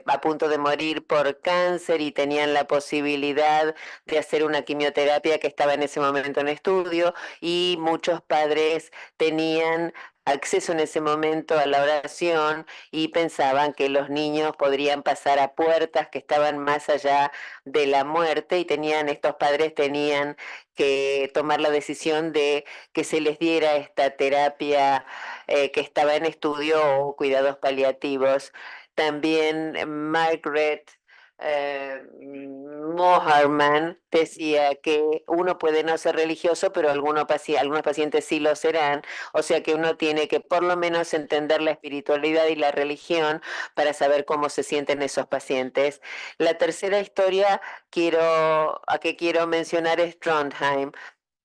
a punto de morir por cáncer y tenían la posibilidad de hacer una quimioterapia que estaba en ese momento en estudio, y muchos padres tenían acceso en ese momento a la oración y pensaban que los niños podrían pasar a puertas que estaban más allá de la muerte, y estos padres tenían que tomar la decisión de que se les diera esta terapia que estaba en estudio, o cuidados paliativos. También Margaret Moharman decía que uno puede no ser religioso, pero algunos pacientes sí lo serán, o sea que uno tiene que por lo menos entender la espiritualidad y la religión para saber cómo se sienten esos pacientes. La tercera historia que quiero mencionar es Trondheim.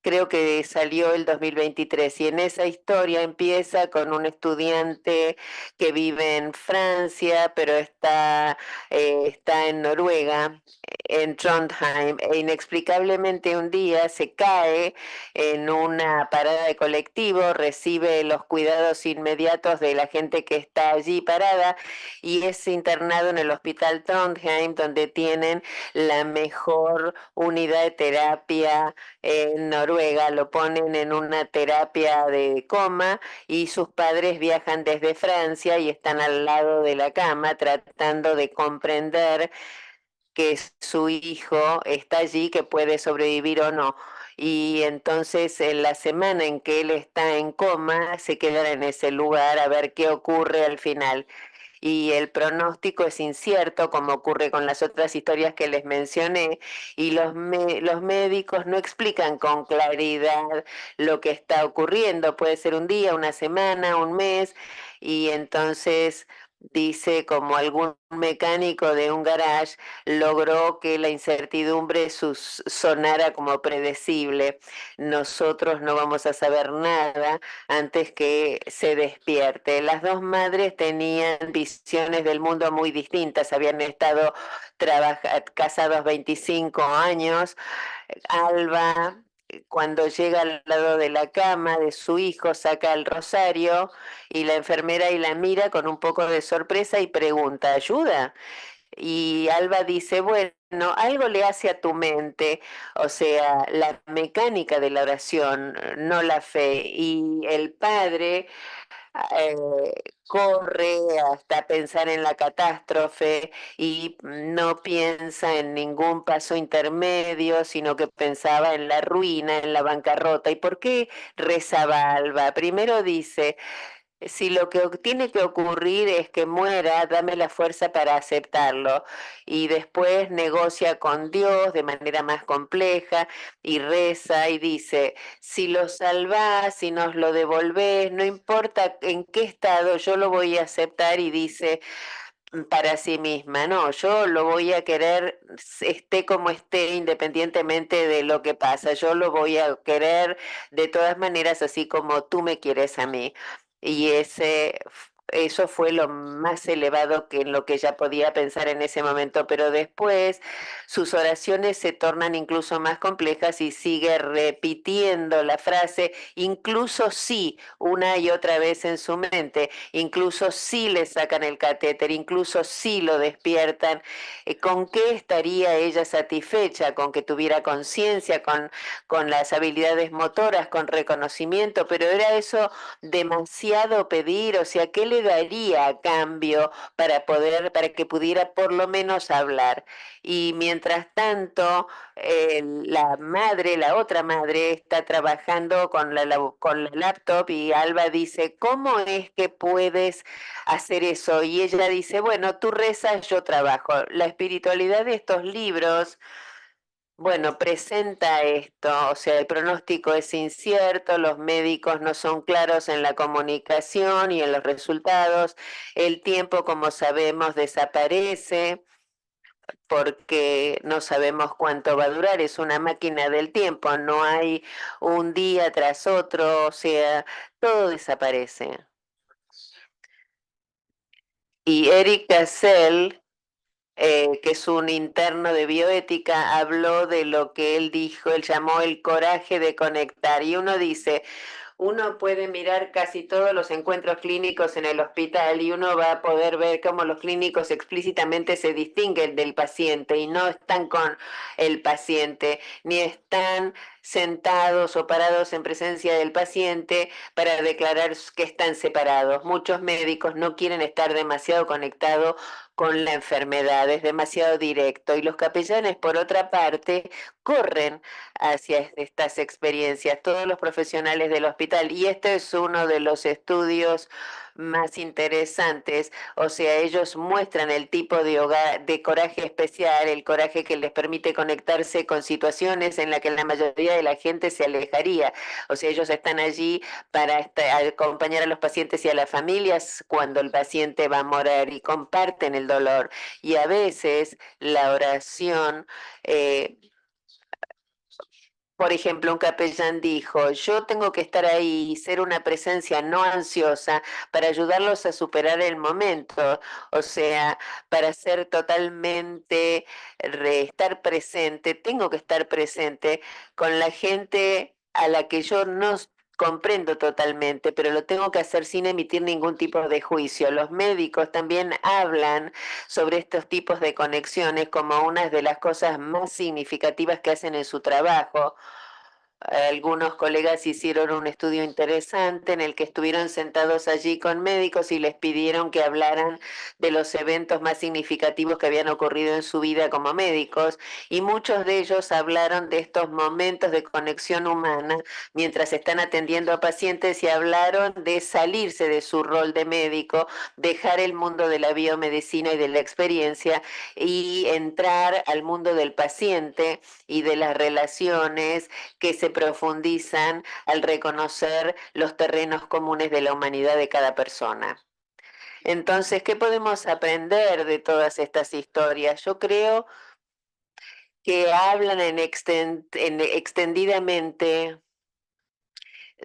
Creo que salió el 2023 y en esa historia empieza con un estudiante que vive en Francia, pero está en Noruega, en Trondheim, e inexplicablemente un día se cae en una parada de colectivo, recibe los cuidados inmediatos de la gente que está allí parada y es internado en el hospital Trondheim, donde tienen la mejor unidad de terapia en Noruega. Lo ponen en una terapia de coma y sus padres viajan desde Francia y están al lado de la cama tratando de comprender que su hijo está allí, que puede sobrevivir o no. Y entonces en la semana en que él está en coma, se quedan en ese lugar a ver qué ocurre al final. Y el pronóstico es incierto, como ocurre con las otras historias que les mencioné, y los médicos no explican con claridad lo que está ocurriendo. Puede ser un día, una semana, un mes, y entonces dice como algún mecánico de un garage logró que la incertidumbre sonara como predecible. Nosotros no vamos a saber nada antes que se despierte. Las dos madres tenían visiones del mundo muy distintas, habían estado casados 25 años. Alba, cuando llega al lado de la cama de su hijo, saca el rosario y la enfermera y la mira con un poco de sorpresa y pregunta, ¿ayuda? Y Alba dice, bueno, algo le hace a tu mente, o sea, la mecánica de la oración, no la fe. Y el padre eh, corre hasta pensar en la catástrofe y no piensa en ningún paso intermedio, sino que pensaba en la ruina, en la bancarrota. ¿Y por qué rezaba Alba? Primero dice, si lo que tiene que ocurrir es que muera, dame la fuerza para aceptarlo. Y después negocia con Dios de manera más compleja y reza y dice, si lo salvás, si nos lo devolvés, no importa en qué estado, yo lo voy a aceptar y dice para sí misma, no, yo lo voy a querer, esté como esté, independientemente de lo que pasa, yo lo voy a querer de todas maneras así como tú me quieres a mí. Y eso fue lo más elevado que en lo que ella podía pensar en ese momento, pero después sus oraciones se tornan incluso más complejas y sigue repitiendo la frase, incluso sí, una y otra vez en su mente, incluso si le sacan el catéter, incluso si lo despiertan. ¿Con qué estaría ella satisfecha? Con que tuviera conciencia, con las habilidades motoras, con reconocimiento, pero era eso demasiado pedir, o sea, ¿qué le daría a cambio para que pudiera por lo menos hablar? Y mientras tanto, la otra madre, está trabajando con la laptop y Alba dice, ¿cómo es que puedes hacer eso? Y ella dice, bueno, tú rezas, yo trabajo. La espiritualidad de estos libros, bueno, presenta esto, o sea, el pronóstico es incierto, los médicos no son claros en la comunicación y en los resultados, el tiempo, como sabemos, desaparece porque no sabemos cuánto va a durar, es una máquina del tiempo, no hay un día tras otro, o sea, todo desaparece. Y Eric Cassell, que es un interno de bioética, habló de lo que él dijo, él llamó el coraje de conectar. Y uno dice, uno puede mirar casi todos los encuentros clínicos en el hospital y uno va a poder ver cómo los clínicos explícitamente se distinguen del paciente y no están con el paciente, ni están sentados o parados en presencia del paciente para declarar que están separados. Muchos médicos no quieren estar demasiado conectados con la enfermedad, es demasiado directo. Y los capellanes, por otra parte, corren hacia estas experiencias, todos los profesionales del hospital. Y este es uno de los estudios más interesantes. O sea, ellos muestran el tipo de coraje especial, el coraje que les permite conectarse con situaciones en las que la mayoría de la gente se alejaría. O sea, ellos están allí para acompañar a los pacientes y a las familias cuando el paciente va a morir y comparten el dolor. Y a veces la oración... por ejemplo, un capellán dijo, yo tengo que estar ahí y ser una presencia no ansiosa para ayudarlos a superar el momento, o sea, para ser totalmente, estar presente, tengo que estar presente con la gente a la que yo no comprendo totalmente, pero lo tengo que hacer sin emitir ningún tipo de juicio. Los médicos también hablan sobre estos tipos de conexiones como una de las cosas más significativas que hacen en su trabajo. Algunos colegas hicieron un estudio interesante en el que estuvieron sentados allí con médicos y les pidieron que hablaran de los eventos más significativos que habían ocurrido en su vida como médicos, y muchos de ellos hablaron de estos momentos de conexión humana mientras están atendiendo a pacientes, y hablaron de salirse de su rol de médico, dejar el mundo de la biomedicina y de la experiencia y entrar al mundo del paciente y de las relaciones que se profundizan al reconocer los terrenos comunes de la humanidad de cada persona. Entonces, ¿qué podemos aprender de todas estas historias? Yo creo que hablan extendidamente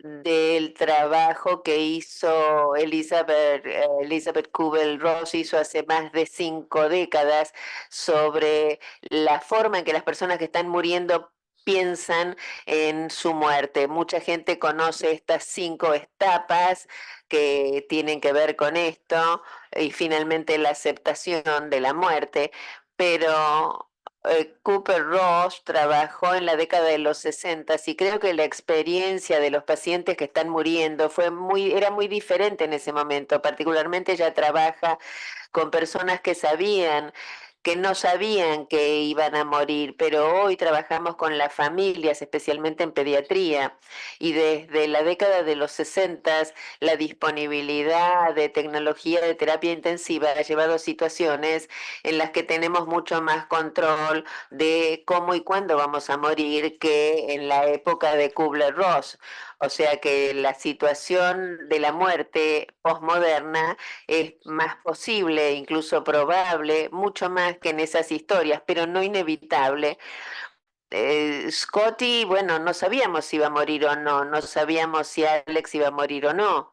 del trabajo que hizo Elizabeth Kubler-Ross, hizo hace más de 5 décadas, sobre la forma en que las personas que están muriendo piensan en su muerte. Mucha gente conoce estas 5 etapas que tienen que ver con esto, y finalmente la aceptación de la muerte, pero Kubler-Ross trabajó en la década de los 60 y creo que la experiencia de los pacientes que están muriendo era muy diferente en ese momento. Particularmente ella trabaja con personas que no sabían que iban a morir, pero hoy trabajamos con las familias, especialmente en pediatría, y desde la década de los 60 la disponibilidad de tecnología de terapia intensiva ha llevado a situaciones en las que tenemos mucho más control de cómo y cuándo vamos a morir que en la época de Kubler-Ross. O sea que la situación de la muerte posmoderna es más posible, incluso probable, mucho más que en esas historias, pero no inevitable. Scotty, bueno, no sabíamos si iba a morir o no, no sabíamos si Alex iba a morir o no.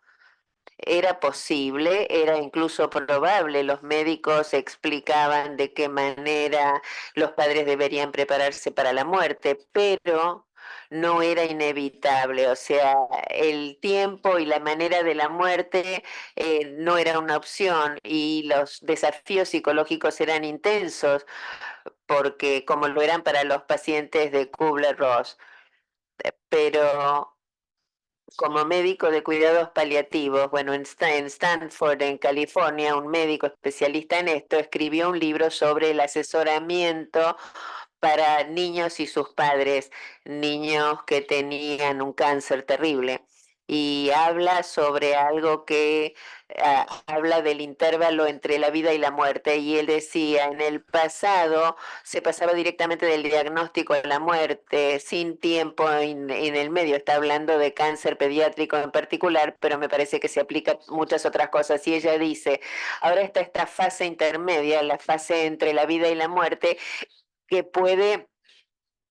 Era posible, era incluso probable. Los médicos explicaban de qué manera los padres deberían prepararse para la muerte, pero no era inevitable. O sea, el tiempo y la manera de la muerte no era una opción, y los desafíos psicológicos eran intensos, porque como lo eran para los pacientes de Kubler-Ross. Pero como médico de cuidados paliativos, bueno, en Stanford, en California, un médico especialista en esto escribió un libro sobre el asesoramiento para niños y sus padres, niños que tenían un cáncer terrible. Y habla sobre algo que habla del intervalo entre la vida y la muerte. Y él decía, en el pasado se pasaba directamente del diagnóstico a la muerte, sin tiempo en el medio. Está hablando de cáncer pediátrico en particular, pero me parece que se aplica a muchas otras cosas. Y ella dice, ahora está esta fase intermedia, la fase entre la vida y la muerte, que puede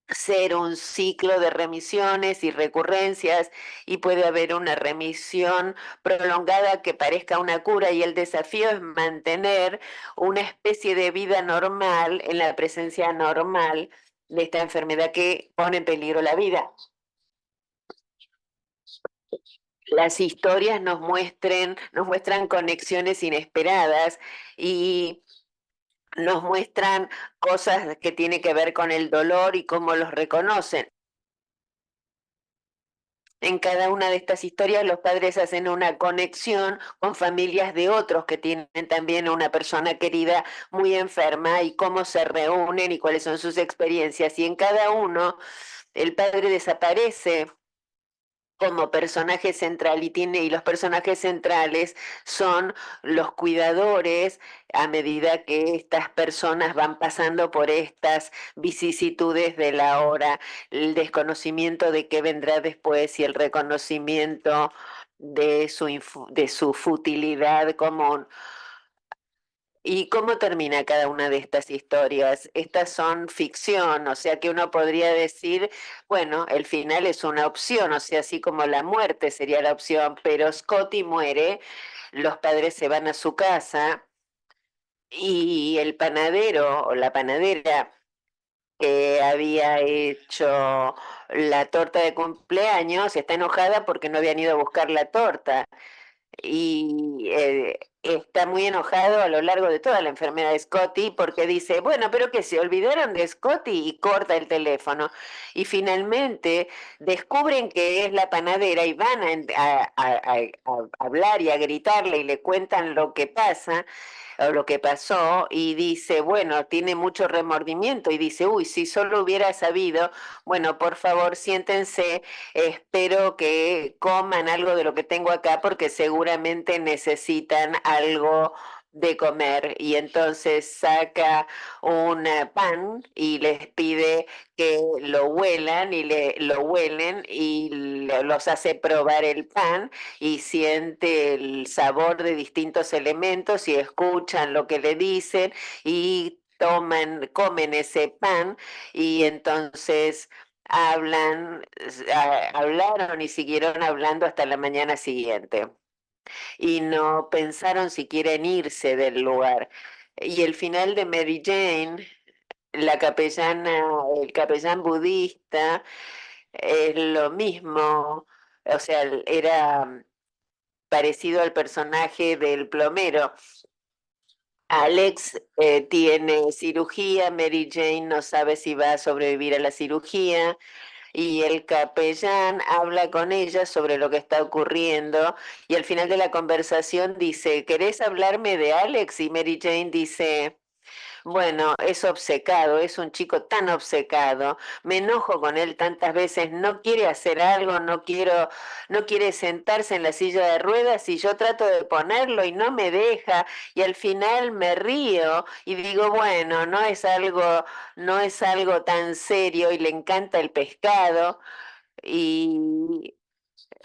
ser un ciclo de remisiones y recurrencias, y puede haber una remisión prolongada que parezca una cura, y el desafío es mantener una especie de vida normal en la presencia normal de esta enfermedad que pone en peligro la vida. Las historias nos muestran conexiones inesperadas, y nos muestran cosas que tienen que ver con el dolor y cómo los reconocen. En cada una de estas historias los padres hacen una conexión con familias de otros que tienen también una persona querida muy enferma, y cómo se reúnen y cuáles son sus experiencias. Y en cada uno el padre desaparece como personaje central y los personajes centrales son los cuidadores a medida que estas personas van pasando por estas vicisitudes de la hora, el desconocimiento de qué vendrá después y el reconocimiento de su futilidad común. ¿Y cómo termina cada una de estas historias? Estas son ficción, o sea que uno podría decir, bueno, el final es una opción, o sea, así como la muerte sería la opción, pero Scotty muere, los padres se van a su casa y el panadero o la panadera que había hecho la torta de cumpleaños está enojada porque no habían ido a buscar la torta y está muy enojado a lo largo de toda la enfermedad de Scotty porque dice, bueno, pero que se olvidaron de Scotty y corta el teléfono. Y finalmente descubren que es la panadera y van a hablar y a gritarle y le cuentan lo que pasa o lo que pasó y dice, bueno, tiene mucho remordimiento y dice, uy, si solo hubiera sabido, bueno, por favor, siéntense, espero que coman algo de lo que tengo acá porque seguramente necesitan algo de comer y entonces saca un pan y les pide que lo huelan y lo huelen y los hace probar el pan y siente el sabor de distintos elementos y escuchan lo que le dicen y comen ese pan y entonces hablaron y siguieron hablando hasta la mañana siguiente y no pensaron siquiera en irse del lugar. Y el final de Mary Jane, la capellana, el capellán budista, es lo mismo, o sea, era parecido al personaje del plomero. Alex tiene cirugía, Mary Jane no sabe si va a sobrevivir a la cirugía y el capellán habla con ella sobre lo que está ocurriendo y al final de la conversación dice, ¿querés hablarme de Alex? Y Mary Jane dice, bueno, es obcecado, es un chico tan obcecado, me enojo con él tantas veces, no quiere hacer algo, no quiere sentarse en la silla de ruedas y yo trato de ponerlo y no me deja y al final me río y digo, bueno, no es algo tan serio y le encanta el pescado y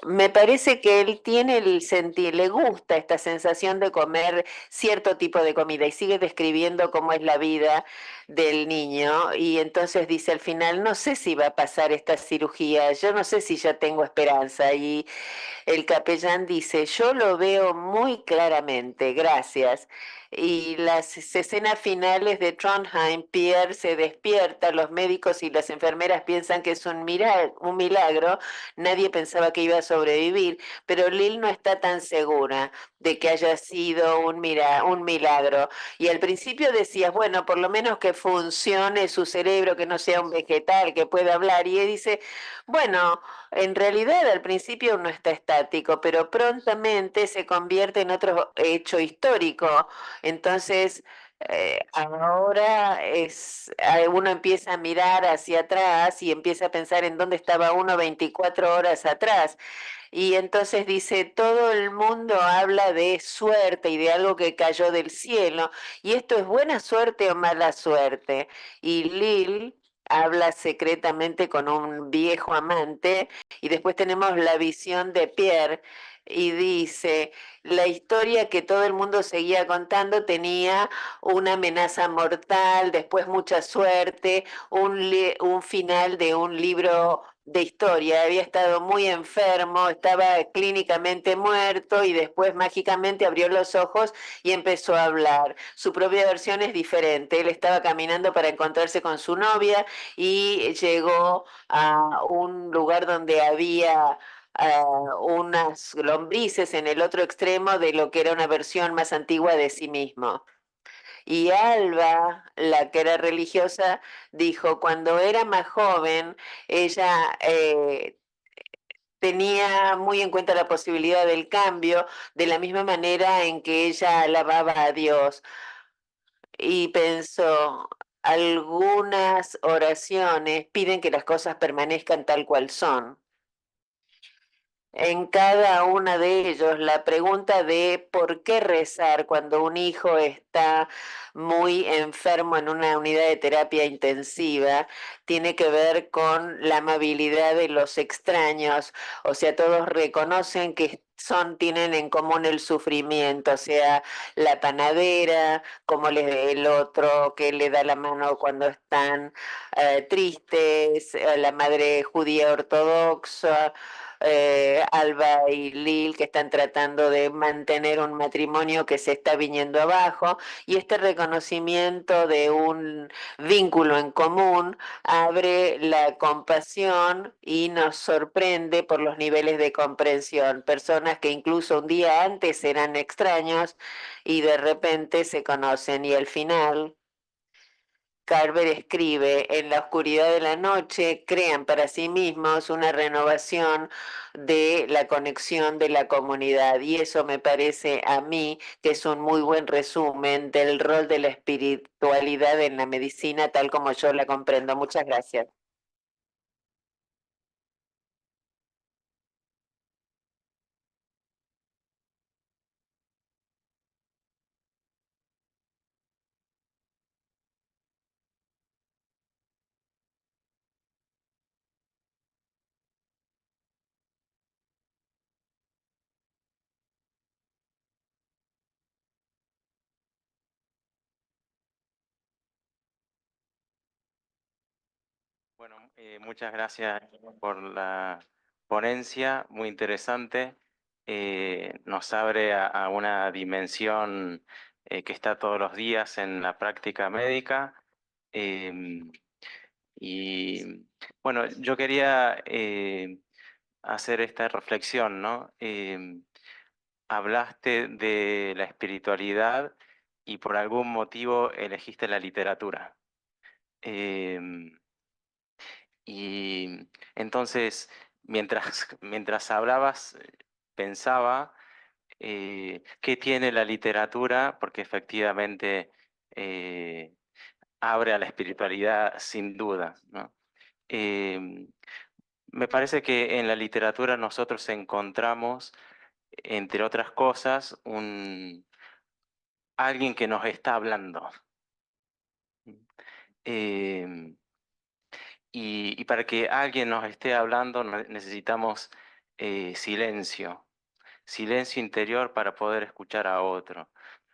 me parece que él tiene le gusta esta sensación de comer cierto tipo de comida y sigue describiendo cómo es la vida del niño y entonces dice al final, no sé si va a pasar esta cirugía, yo no sé si ya tengo esperanza y el capellán dice, yo lo veo muy claramente, gracias. Y las escenas finales de Trondheim, Pierre se despierta, los médicos y las enfermeras piensan que es un milagro, nadie pensaba que iba a sobrevivir, pero Lil no está tan segura de que haya sido un milagro. Y al principio decías, bueno, por lo menos que funcione su cerebro, que no sea un vegetal, que pueda hablar. Y él dice, bueno, en realidad al principio no está estático, pero prontamente se convierte en otro hecho histórico. Entonces, ahora uno empieza a mirar hacia atrás y empieza a pensar en dónde estaba uno 24 horas atrás. Y entonces dice, todo el mundo habla de suerte y de algo que cayó del cielo. ¿Y esto es buena suerte o mala suerte? Y Lil habla secretamente con un viejo amante y después tenemos la visión de Pierre y dice, la historia que todo el mundo seguía contando tenía una amenaza mortal, después mucha suerte, un final de un libro de historia. Había estado muy enfermo, estaba clínicamente muerto y después mágicamente abrió los ojos y empezó a hablar. Su propia versión es diferente. Él estaba caminando para encontrarse con su novia y llegó a un lugar donde había unas lombrices en el otro extremo de lo que era una versión más antigua de sí mismo. Y Alba, la que era religiosa, dijo, cuando era más joven, ella tenía muy en cuenta la posibilidad del cambio, de la misma manera en que ella alababa a Dios. Y pensó, algunas oraciones piden que las cosas permanezcan tal cual son. en cada una de ellos la pregunta de por qué rezar cuando un hijo está muy enfermo en una unidad de terapia intensiva tiene que ver con la amabilidad de los extraños, o sea, todos reconocen que tienen en común el sufrimiento, o sea, la panadera, como el otro que le da la mano cuando están tristes, la madre judía ortodoxa, Alba y Lil, que están tratando de mantener un matrimonio que se está viniendo abajo, y este reconocimiento de un vínculo en común abre la compasión y nos sorprende por los niveles de comprensión. Personas que incluso un día antes eran extraños y de repente se conocen, y al final Carver escribe: en la oscuridad de la noche crean para sí mismos una renovación de la conexión de la comunidad. Y eso me parece a mí que es un muy buen resumen del rol de la espiritualidad en la medicina tal como yo la comprendo. Muchas gracias. Bueno, muchas gracias por la ponencia, muy interesante. Nos abre a una dimensión que está todos los días en la práctica médica. Y bueno, yo quería hacer esta reflexión, ¿no? Hablaste de la espiritualidad y por algún motivo elegiste la literatura. Y entonces, mientras hablabas, pensaba qué tiene la literatura, porque efectivamente abre a la espiritualidad sin duda, ¿no? Me parece que en la literatura nosotros encontramos, entre otras cosas, alguien que nos está hablando. Em, y para que alguien nos esté hablando necesitamos silencio, silencio interior para poder escuchar a otro.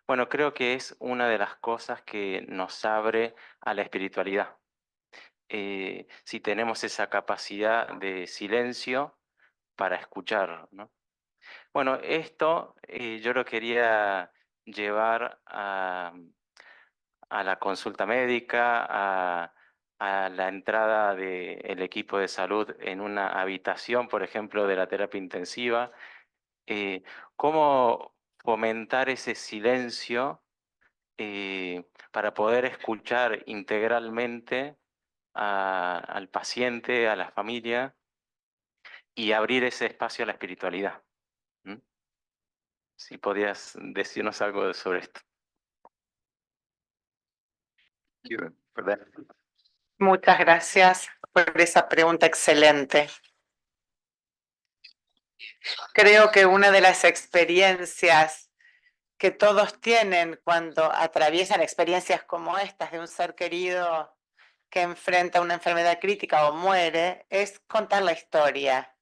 Bueno, creo que es una de las cosas que nos abre a la espiritualidad. Si tenemos esa capacidad de silencio para escuchar, ¿no? Bueno, esto yo lo quería llevar a la consulta médica, a la entrada del equipo de salud en una habitación, por ejemplo, de la terapia intensiva. ¿Cómo fomentar ese silencio para poder escuchar integralmente al paciente, a la familia, y abrir ese espacio a la espiritualidad? ¿Mm? Si podías decirnos algo sobre esto. Muchas gracias por esa pregunta excelente. Creo que una de las experiencias que todos tienen cuando atraviesan experiencias como estas de un ser querido que enfrenta una enfermedad crítica o muere es contar la historia.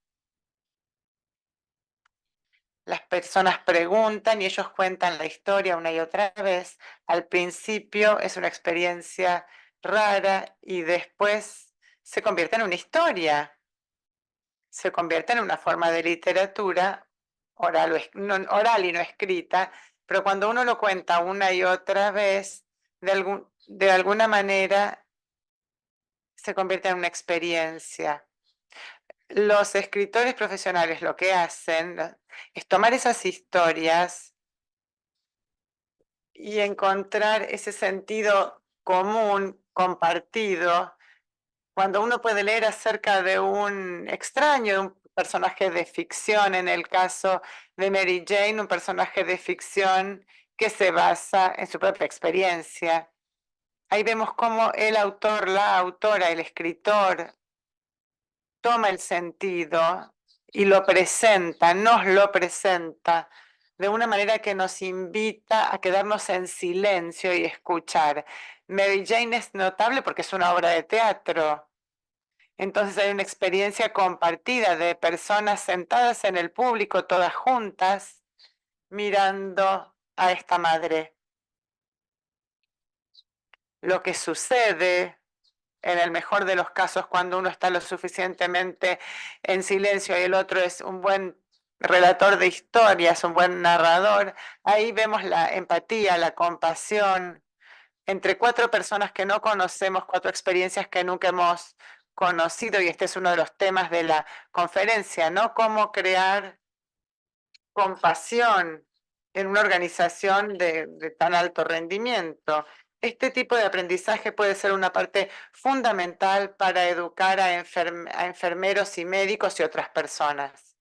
Las personas preguntan y ellos cuentan la historia una y otra vez. Al principio es una experiencia rara y después se convierte en una historia. Se convierte en una forma de literatura oral y no escrita, pero cuando uno lo cuenta una y otra vez, de alguna manera se convierte en una experiencia. Los escritores profesionales lo que hacen es tomar esas historias y encontrar ese sentido común, compartido, cuando uno puede leer acerca de un extraño, de un personaje de ficción, en el caso de Mary Jane, un personaje de ficción que se basa en su propia experiencia. Ahí vemos cómo el autor, la autora, el escritor toma el sentido y lo presenta, nos lo presenta de una manera que nos invita a quedarnos en silencio y escuchar. Mary Jane es notable porque es una obra de teatro. Entonces hay una experiencia compartida de personas sentadas en el público, todas juntas, mirando a esta madre. Lo que sucede, en el mejor de los casos, cuando uno está lo suficientemente en silencio y el otro es un buen relator de historias, un buen narrador, ahí vemos la empatía, la compasión entre cuatro personas que no conocemos, cuatro experiencias que nunca hemos conocido, y este es uno de los temas de la conferencia, ¿no? Cómo crear compasión en una organización de tan alto rendimiento. Este tipo de aprendizaje puede ser una parte fundamental para educar a enfermeros y médicos y otras personas.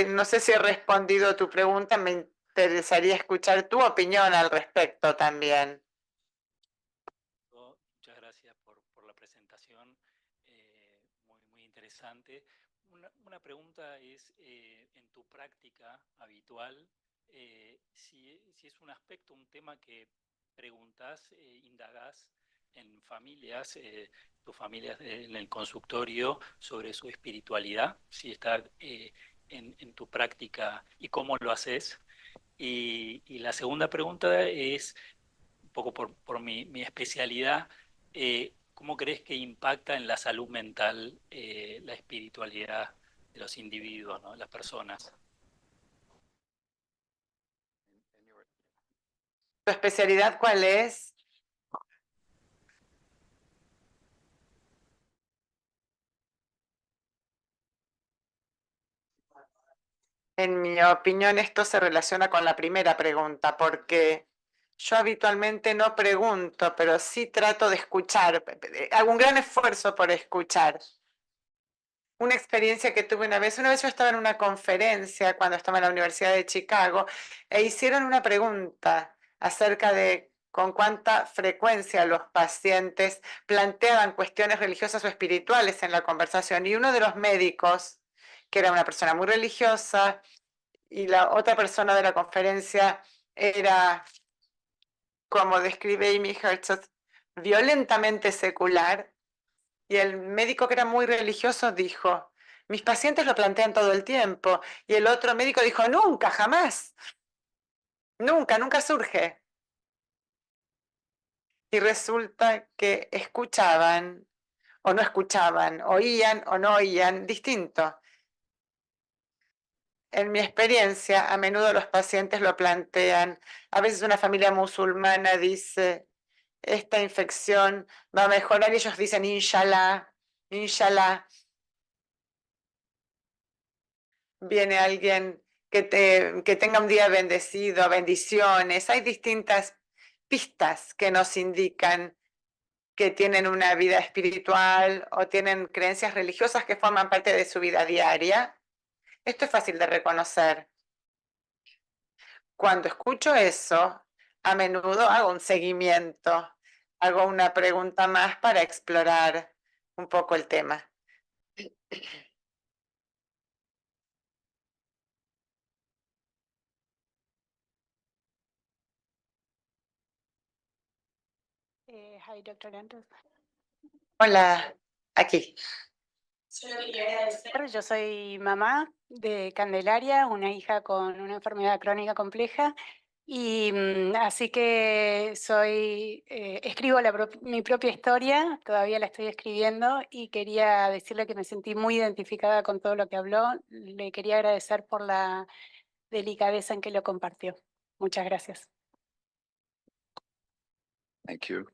No sé si he respondido a tu pregunta, me interesaría escuchar tu opinión al respecto también. Muchas gracias por la presentación, muy interesante. Una pregunta es, en tu práctica habitual, si es un aspecto, un tema que preguntás, indagás en familias, tus familias en el consultorio, sobre su espiritualidad, si está en tu práctica y cómo lo haces. Y la segunda pregunta es, un poco por mi especialidad, ¿cómo crees que impacta en la salud mental la espiritualidad de los individuos, ¿no? Las personas? ¿Tu especialidad cuál es? En mi opinión, esto se relaciona con la primera pregunta, porque yo habitualmente no pregunto, pero sí trato de escuchar. Hago un gran esfuerzo por escuchar. Una experiencia que tuve una vez yo estaba en una conferencia cuando estaba en la Universidad de Chicago e hicieron una pregunta acerca de con cuánta frecuencia los pacientes planteaban cuestiones religiosas o espirituales en la conversación. Y uno de los médicos, que era una persona muy religiosa, y la otra persona de la conferencia era, como describe Amy Herzog, violentamente secular, y el médico, que era muy religioso, dijo: mis pacientes lo plantean todo el tiempo. Y el otro médico dijo: nunca, jamás, nunca surge. Y resulta que escuchaban o no escuchaban, oían o no oían, distinto. En mi experiencia, a menudo los pacientes lo plantean. A veces una familia musulmana dice: esta infección va a mejorar, y ellos dicen: inshallah, inshallah. Viene alguien que tenga un día bendecido, bendiciones. Hay distintas pistas que nos indican que tienen una vida espiritual o tienen creencias religiosas que forman parte de su vida diaria. Esto es fácil de reconocer. Cuando escucho eso, a menudo hago un seguimiento, hago una pregunta más para explorar un poco el tema. Hi, Dr. Lantos. Hola, aquí. Yo soy mamá de Candelaria, una hija con una enfermedad crónica compleja, y así que escribo mi propia historia, todavía la estoy escribiendo, y quería decirle que me sentí muy identificada con todo lo que habló. Le quería agradecer por la delicadeza en que lo compartió. Muchas gracias. Thank you.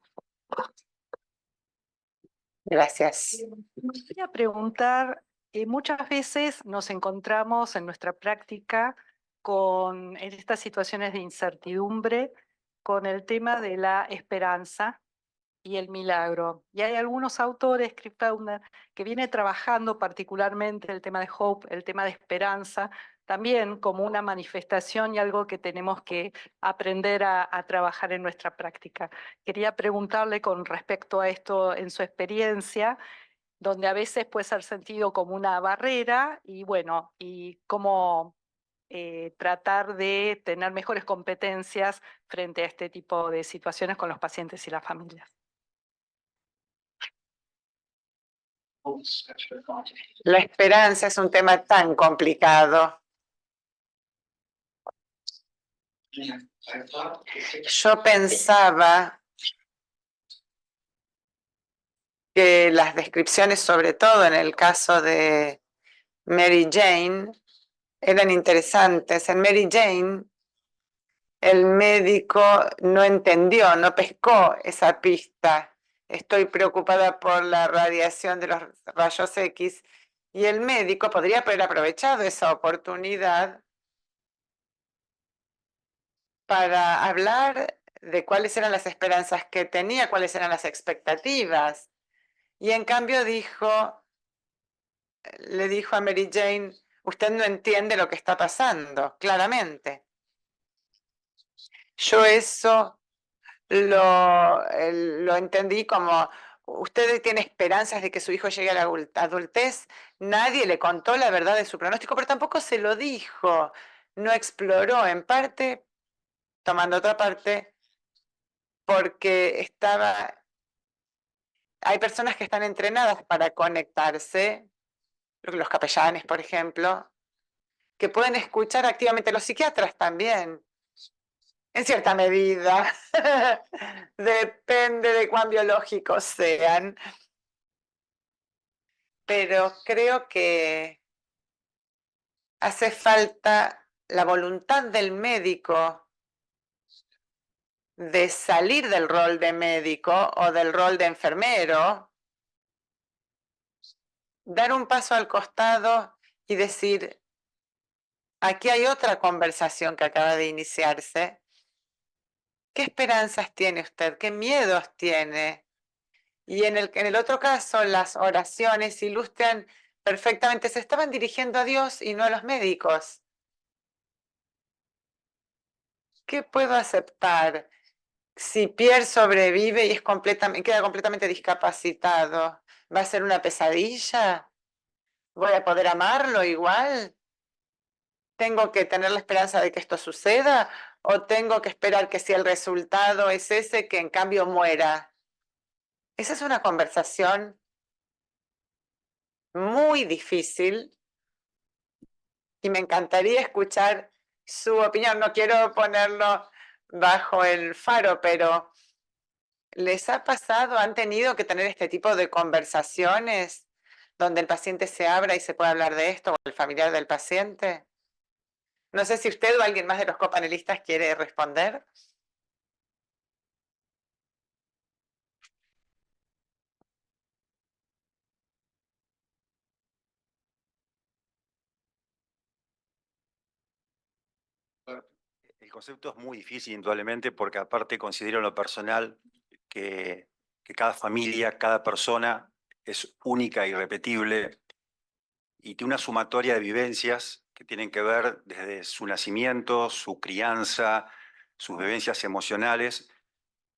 Gracias. Quería preguntar, muchas veces nos encontramos en nuestra práctica en estas situaciones de incertidumbre con el tema de la esperanza y el milagro. Y hay algunos autores, Chris Faulkner, que viene trabajando particularmente el tema de hope, el tema de esperanza, también como una manifestación y algo que tenemos que aprender a trabajar en nuestra práctica. Quería preguntarle con respecto a esto en su experiencia, donde a veces puede ser sentido como una barrera y bueno, y cómo tratar de tener mejores competencias frente a este tipo de situaciones con los pacientes y las familias. La esperanza es un tema tan complicado. Yo pensaba que las descripciones, sobre todo en el caso de Mary Jane, eran interesantes. En Mary Jane, el médico no entendió, no pescó esa pista. Estoy preocupada por la radiación de los rayos X. Y el médico podría haber aprovechado esa oportunidad para hablar de cuáles eran las esperanzas que tenía, cuáles eran las expectativas. Y en cambio le dijo a Mary Jane, usted no entiende lo que está pasando, claramente. Yo eso lo entendí como, usted tiene esperanzas de que su hijo llegue a la adultez, nadie le contó la verdad de su pronóstico, pero tampoco se lo dijo, no exploró en parte, tomando otra parte, porque hay personas que están entrenadas para conectarse, los capellanes, por ejemplo, que pueden escuchar activamente, los psiquiatras también, en cierta medida, depende de cuán biológicos sean, pero creo que hace falta la voluntad del médico de salir del rol de médico o del rol de enfermero, dar un paso al costado y decir, aquí hay otra conversación que acaba de iniciarse. ¿Qué esperanzas tiene usted? ¿Qué miedos tiene? Y en el otro caso, las oraciones ilustran perfectamente, se estaban dirigiendo a Dios y no a los médicos. ¿Qué puedo aceptar si Pierre sobrevive y queda completamente discapacitado? ¿Va a ser una pesadilla? ¿Voy a poder amarlo igual? ¿Tengo que tener la esperanza de que esto suceda? ¿O tengo que esperar que si el resultado es ese, que en cambio muera? Esa es una conversación muy difícil y me encantaría escuchar su opinión. No quiero ponerlo bajo el faro, pero ¿les ha pasado, han tenido que tener este tipo de conversaciones donde el paciente se abra y se pueda hablar de esto, o el familiar del paciente? No sé si usted o alguien más de los copanelistas quiere responder. El concepto es muy difícil, indudablemente, porque aparte considero en lo personal que cada familia, cada persona es única e irrepetible y tiene una sumatoria de vivencias que tienen que ver desde su nacimiento, su crianza, sus vivencias emocionales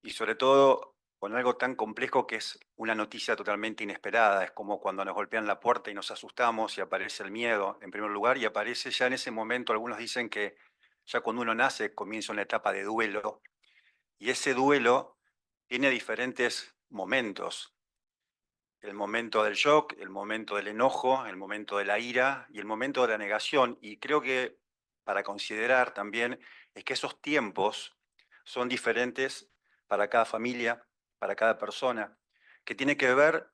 y sobre todo con algo tan complejo que es una noticia totalmente inesperada. Es como cuando nos golpean la puerta y nos asustamos y aparece el miedo en primer lugar y aparece ya en ese momento, algunos dicen que ya cuando uno nace comienza una etapa de duelo y ese duelo tiene diferentes momentos. El momento del shock, el momento del enojo, el momento de la ira y el momento de la negación. Y creo que para considerar también es que esos tiempos son diferentes para cada familia, para cada persona, que tiene que ver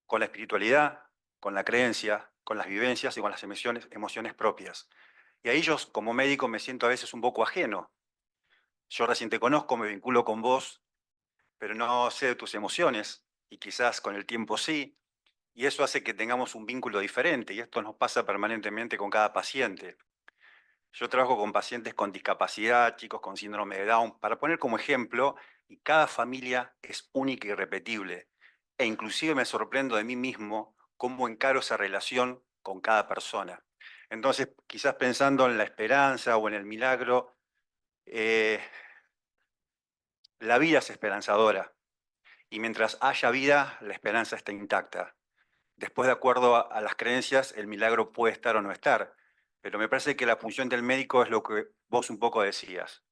con la espiritualidad, con la creencia, con las vivencias y con las emociones propias. Y ahí yo como médico me siento a veces un poco ajeno. Yo recién te conozco, me vinculo con vos, pero no sé de tus emociones y quizás con el tiempo sí. Y eso hace que tengamos un vínculo diferente y esto nos pasa permanentemente con cada paciente. Yo trabajo con pacientes con discapacidad, chicos con síndrome de Down, para poner como ejemplo, y cada familia es única y irrepetible. E inclusive me sorprendo de mí mismo cómo encaro esa relación con cada persona. Entonces, quizás pensando en la esperanza o en el milagro, la vida es esperanzadora y mientras haya vida, la esperanza está intacta. Después, de acuerdo a las creencias, el milagro puede estar o no estar. Pero me parece que la función del médico es lo que vos un poco decías.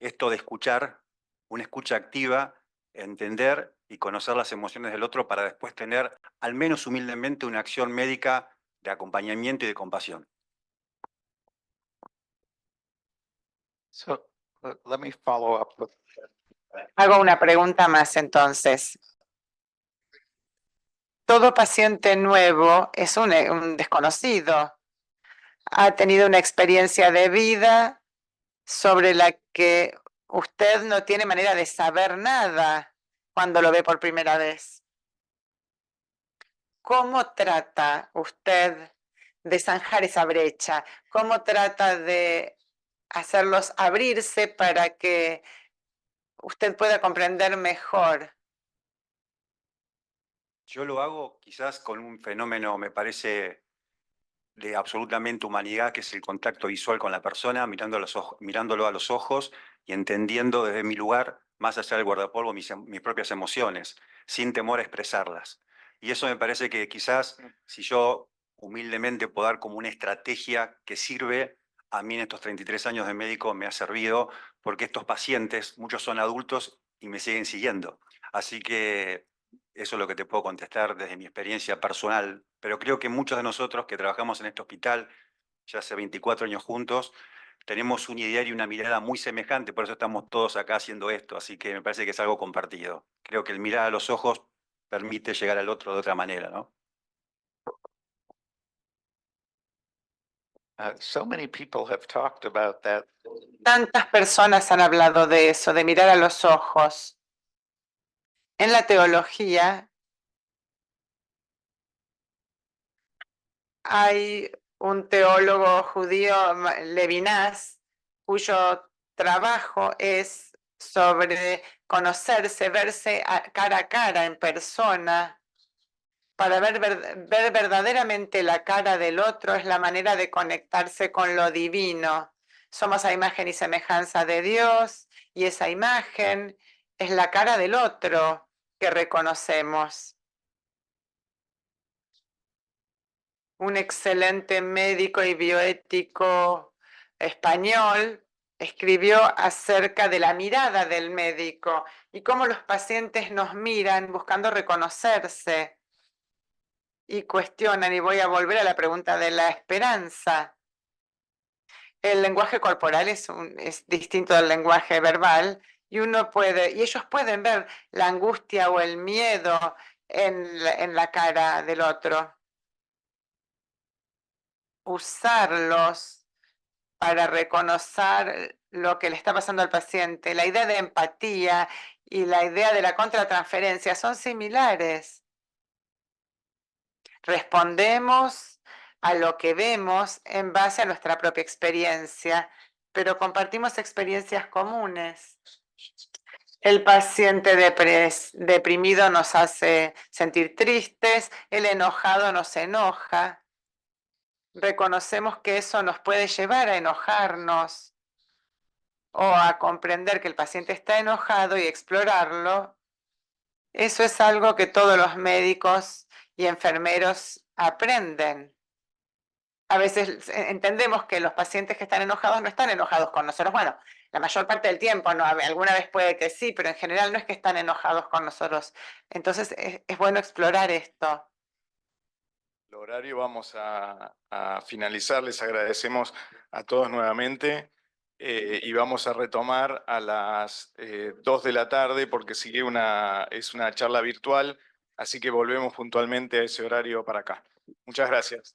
Esto de escuchar, una escucha activa, entender y conocer las emociones del otro para después tener, al menos humildemente, una acción médica de acompañamiento y de compasión. So, let me follow up with... Hago una pregunta más entonces. Todo paciente nuevo es un desconocido. Ha tenido una experiencia de vida sobre la que usted no tiene manera de saber nada cuando lo ve por primera vez. ¿Cómo trata usted de zanjar esa brecha? ¿Cómo trata de hacerlos abrirse para que usted pueda comprender mejor? Yo lo hago quizás con un fenómeno, me parece, de absolutamente humanidad, que es el contacto visual con la persona, mirándolo a los ojos y entendiendo desde mi lugar, más allá del guardapolvo, mis propias emociones, sin temor a expresarlas. Y eso me parece que quizás, si yo humildemente puedo dar como una estrategia que sirve, a mí en estos 33 años de médico me ha servido, porque estos pacientes, muchos son adultos y me siguen siguiendo. Así que eso es lo que te puedo contestar desde mi experiencia personal, pero creo que muchos de nosotros que trabajamos en este hospital, ya hace 24 años juntos, tenemos un ideario y una mirada muy semejante, por eso estamos todos acá haciendo esto, así que me parece que es algo compartido. Creo que el mirar a los ojos permite llegar al otro de otra manera, ¿no? So many people have talked about that. Tantas personas han hablado de eso, de mirar a los ojos. En la teología hay un teólogo judío, Levinas, cuyo trabajo es sobre conocerse, verse cara a cara, en persona. Para ver verdaderamente la cara del otro es la manera de conectarse con lo divino. Somos a imagen y semejanza de Dios y esa imagen es la cara del otro que reconocemos. Un excelente médico y bioético español escribió acerca de la mirada del médico y cómo los pacientes nos miran buscando reconocerse y cuestionan, y voy a volver a la pregunta de la esperanza. El lenguaje corporal es distinto del lenguaje verbal y ellos pueden ver la angustia o el miedo en la cara del otro. Usarlos para reconocer lo que le está pasando al paciente. La idea de empatía y la idea de la contratransferencia son similares. Respondemos a lo que vemos en base a nuestra propia experiencia, pero compartimos experiencias comunes. El paciente deprimido nos hace sentir tristes, el enojado nos enoja. Reconocemos que eso nos puede llevar a enojarnos o a comprender que el paciente está enojado y explorarlo. Eso es algo que todos los médicos y enfermeros aprenden. A veces entendemos que los pacientes que están enojados no están enojados con nosotros. Bueno, la mayor parte del tiempo, no, alguna vez puede que sí, pero en general no es que están enojados con nosotros. Entonces es bueno explorar esto. El horario vamos a finalizar. Les agradecemos a todos nuevamente y vamos a retomar a las 2 de la tarde porque sigue es una charla virtual, así que volvemos puntualmente a ese horario para acá. Muchas gracias.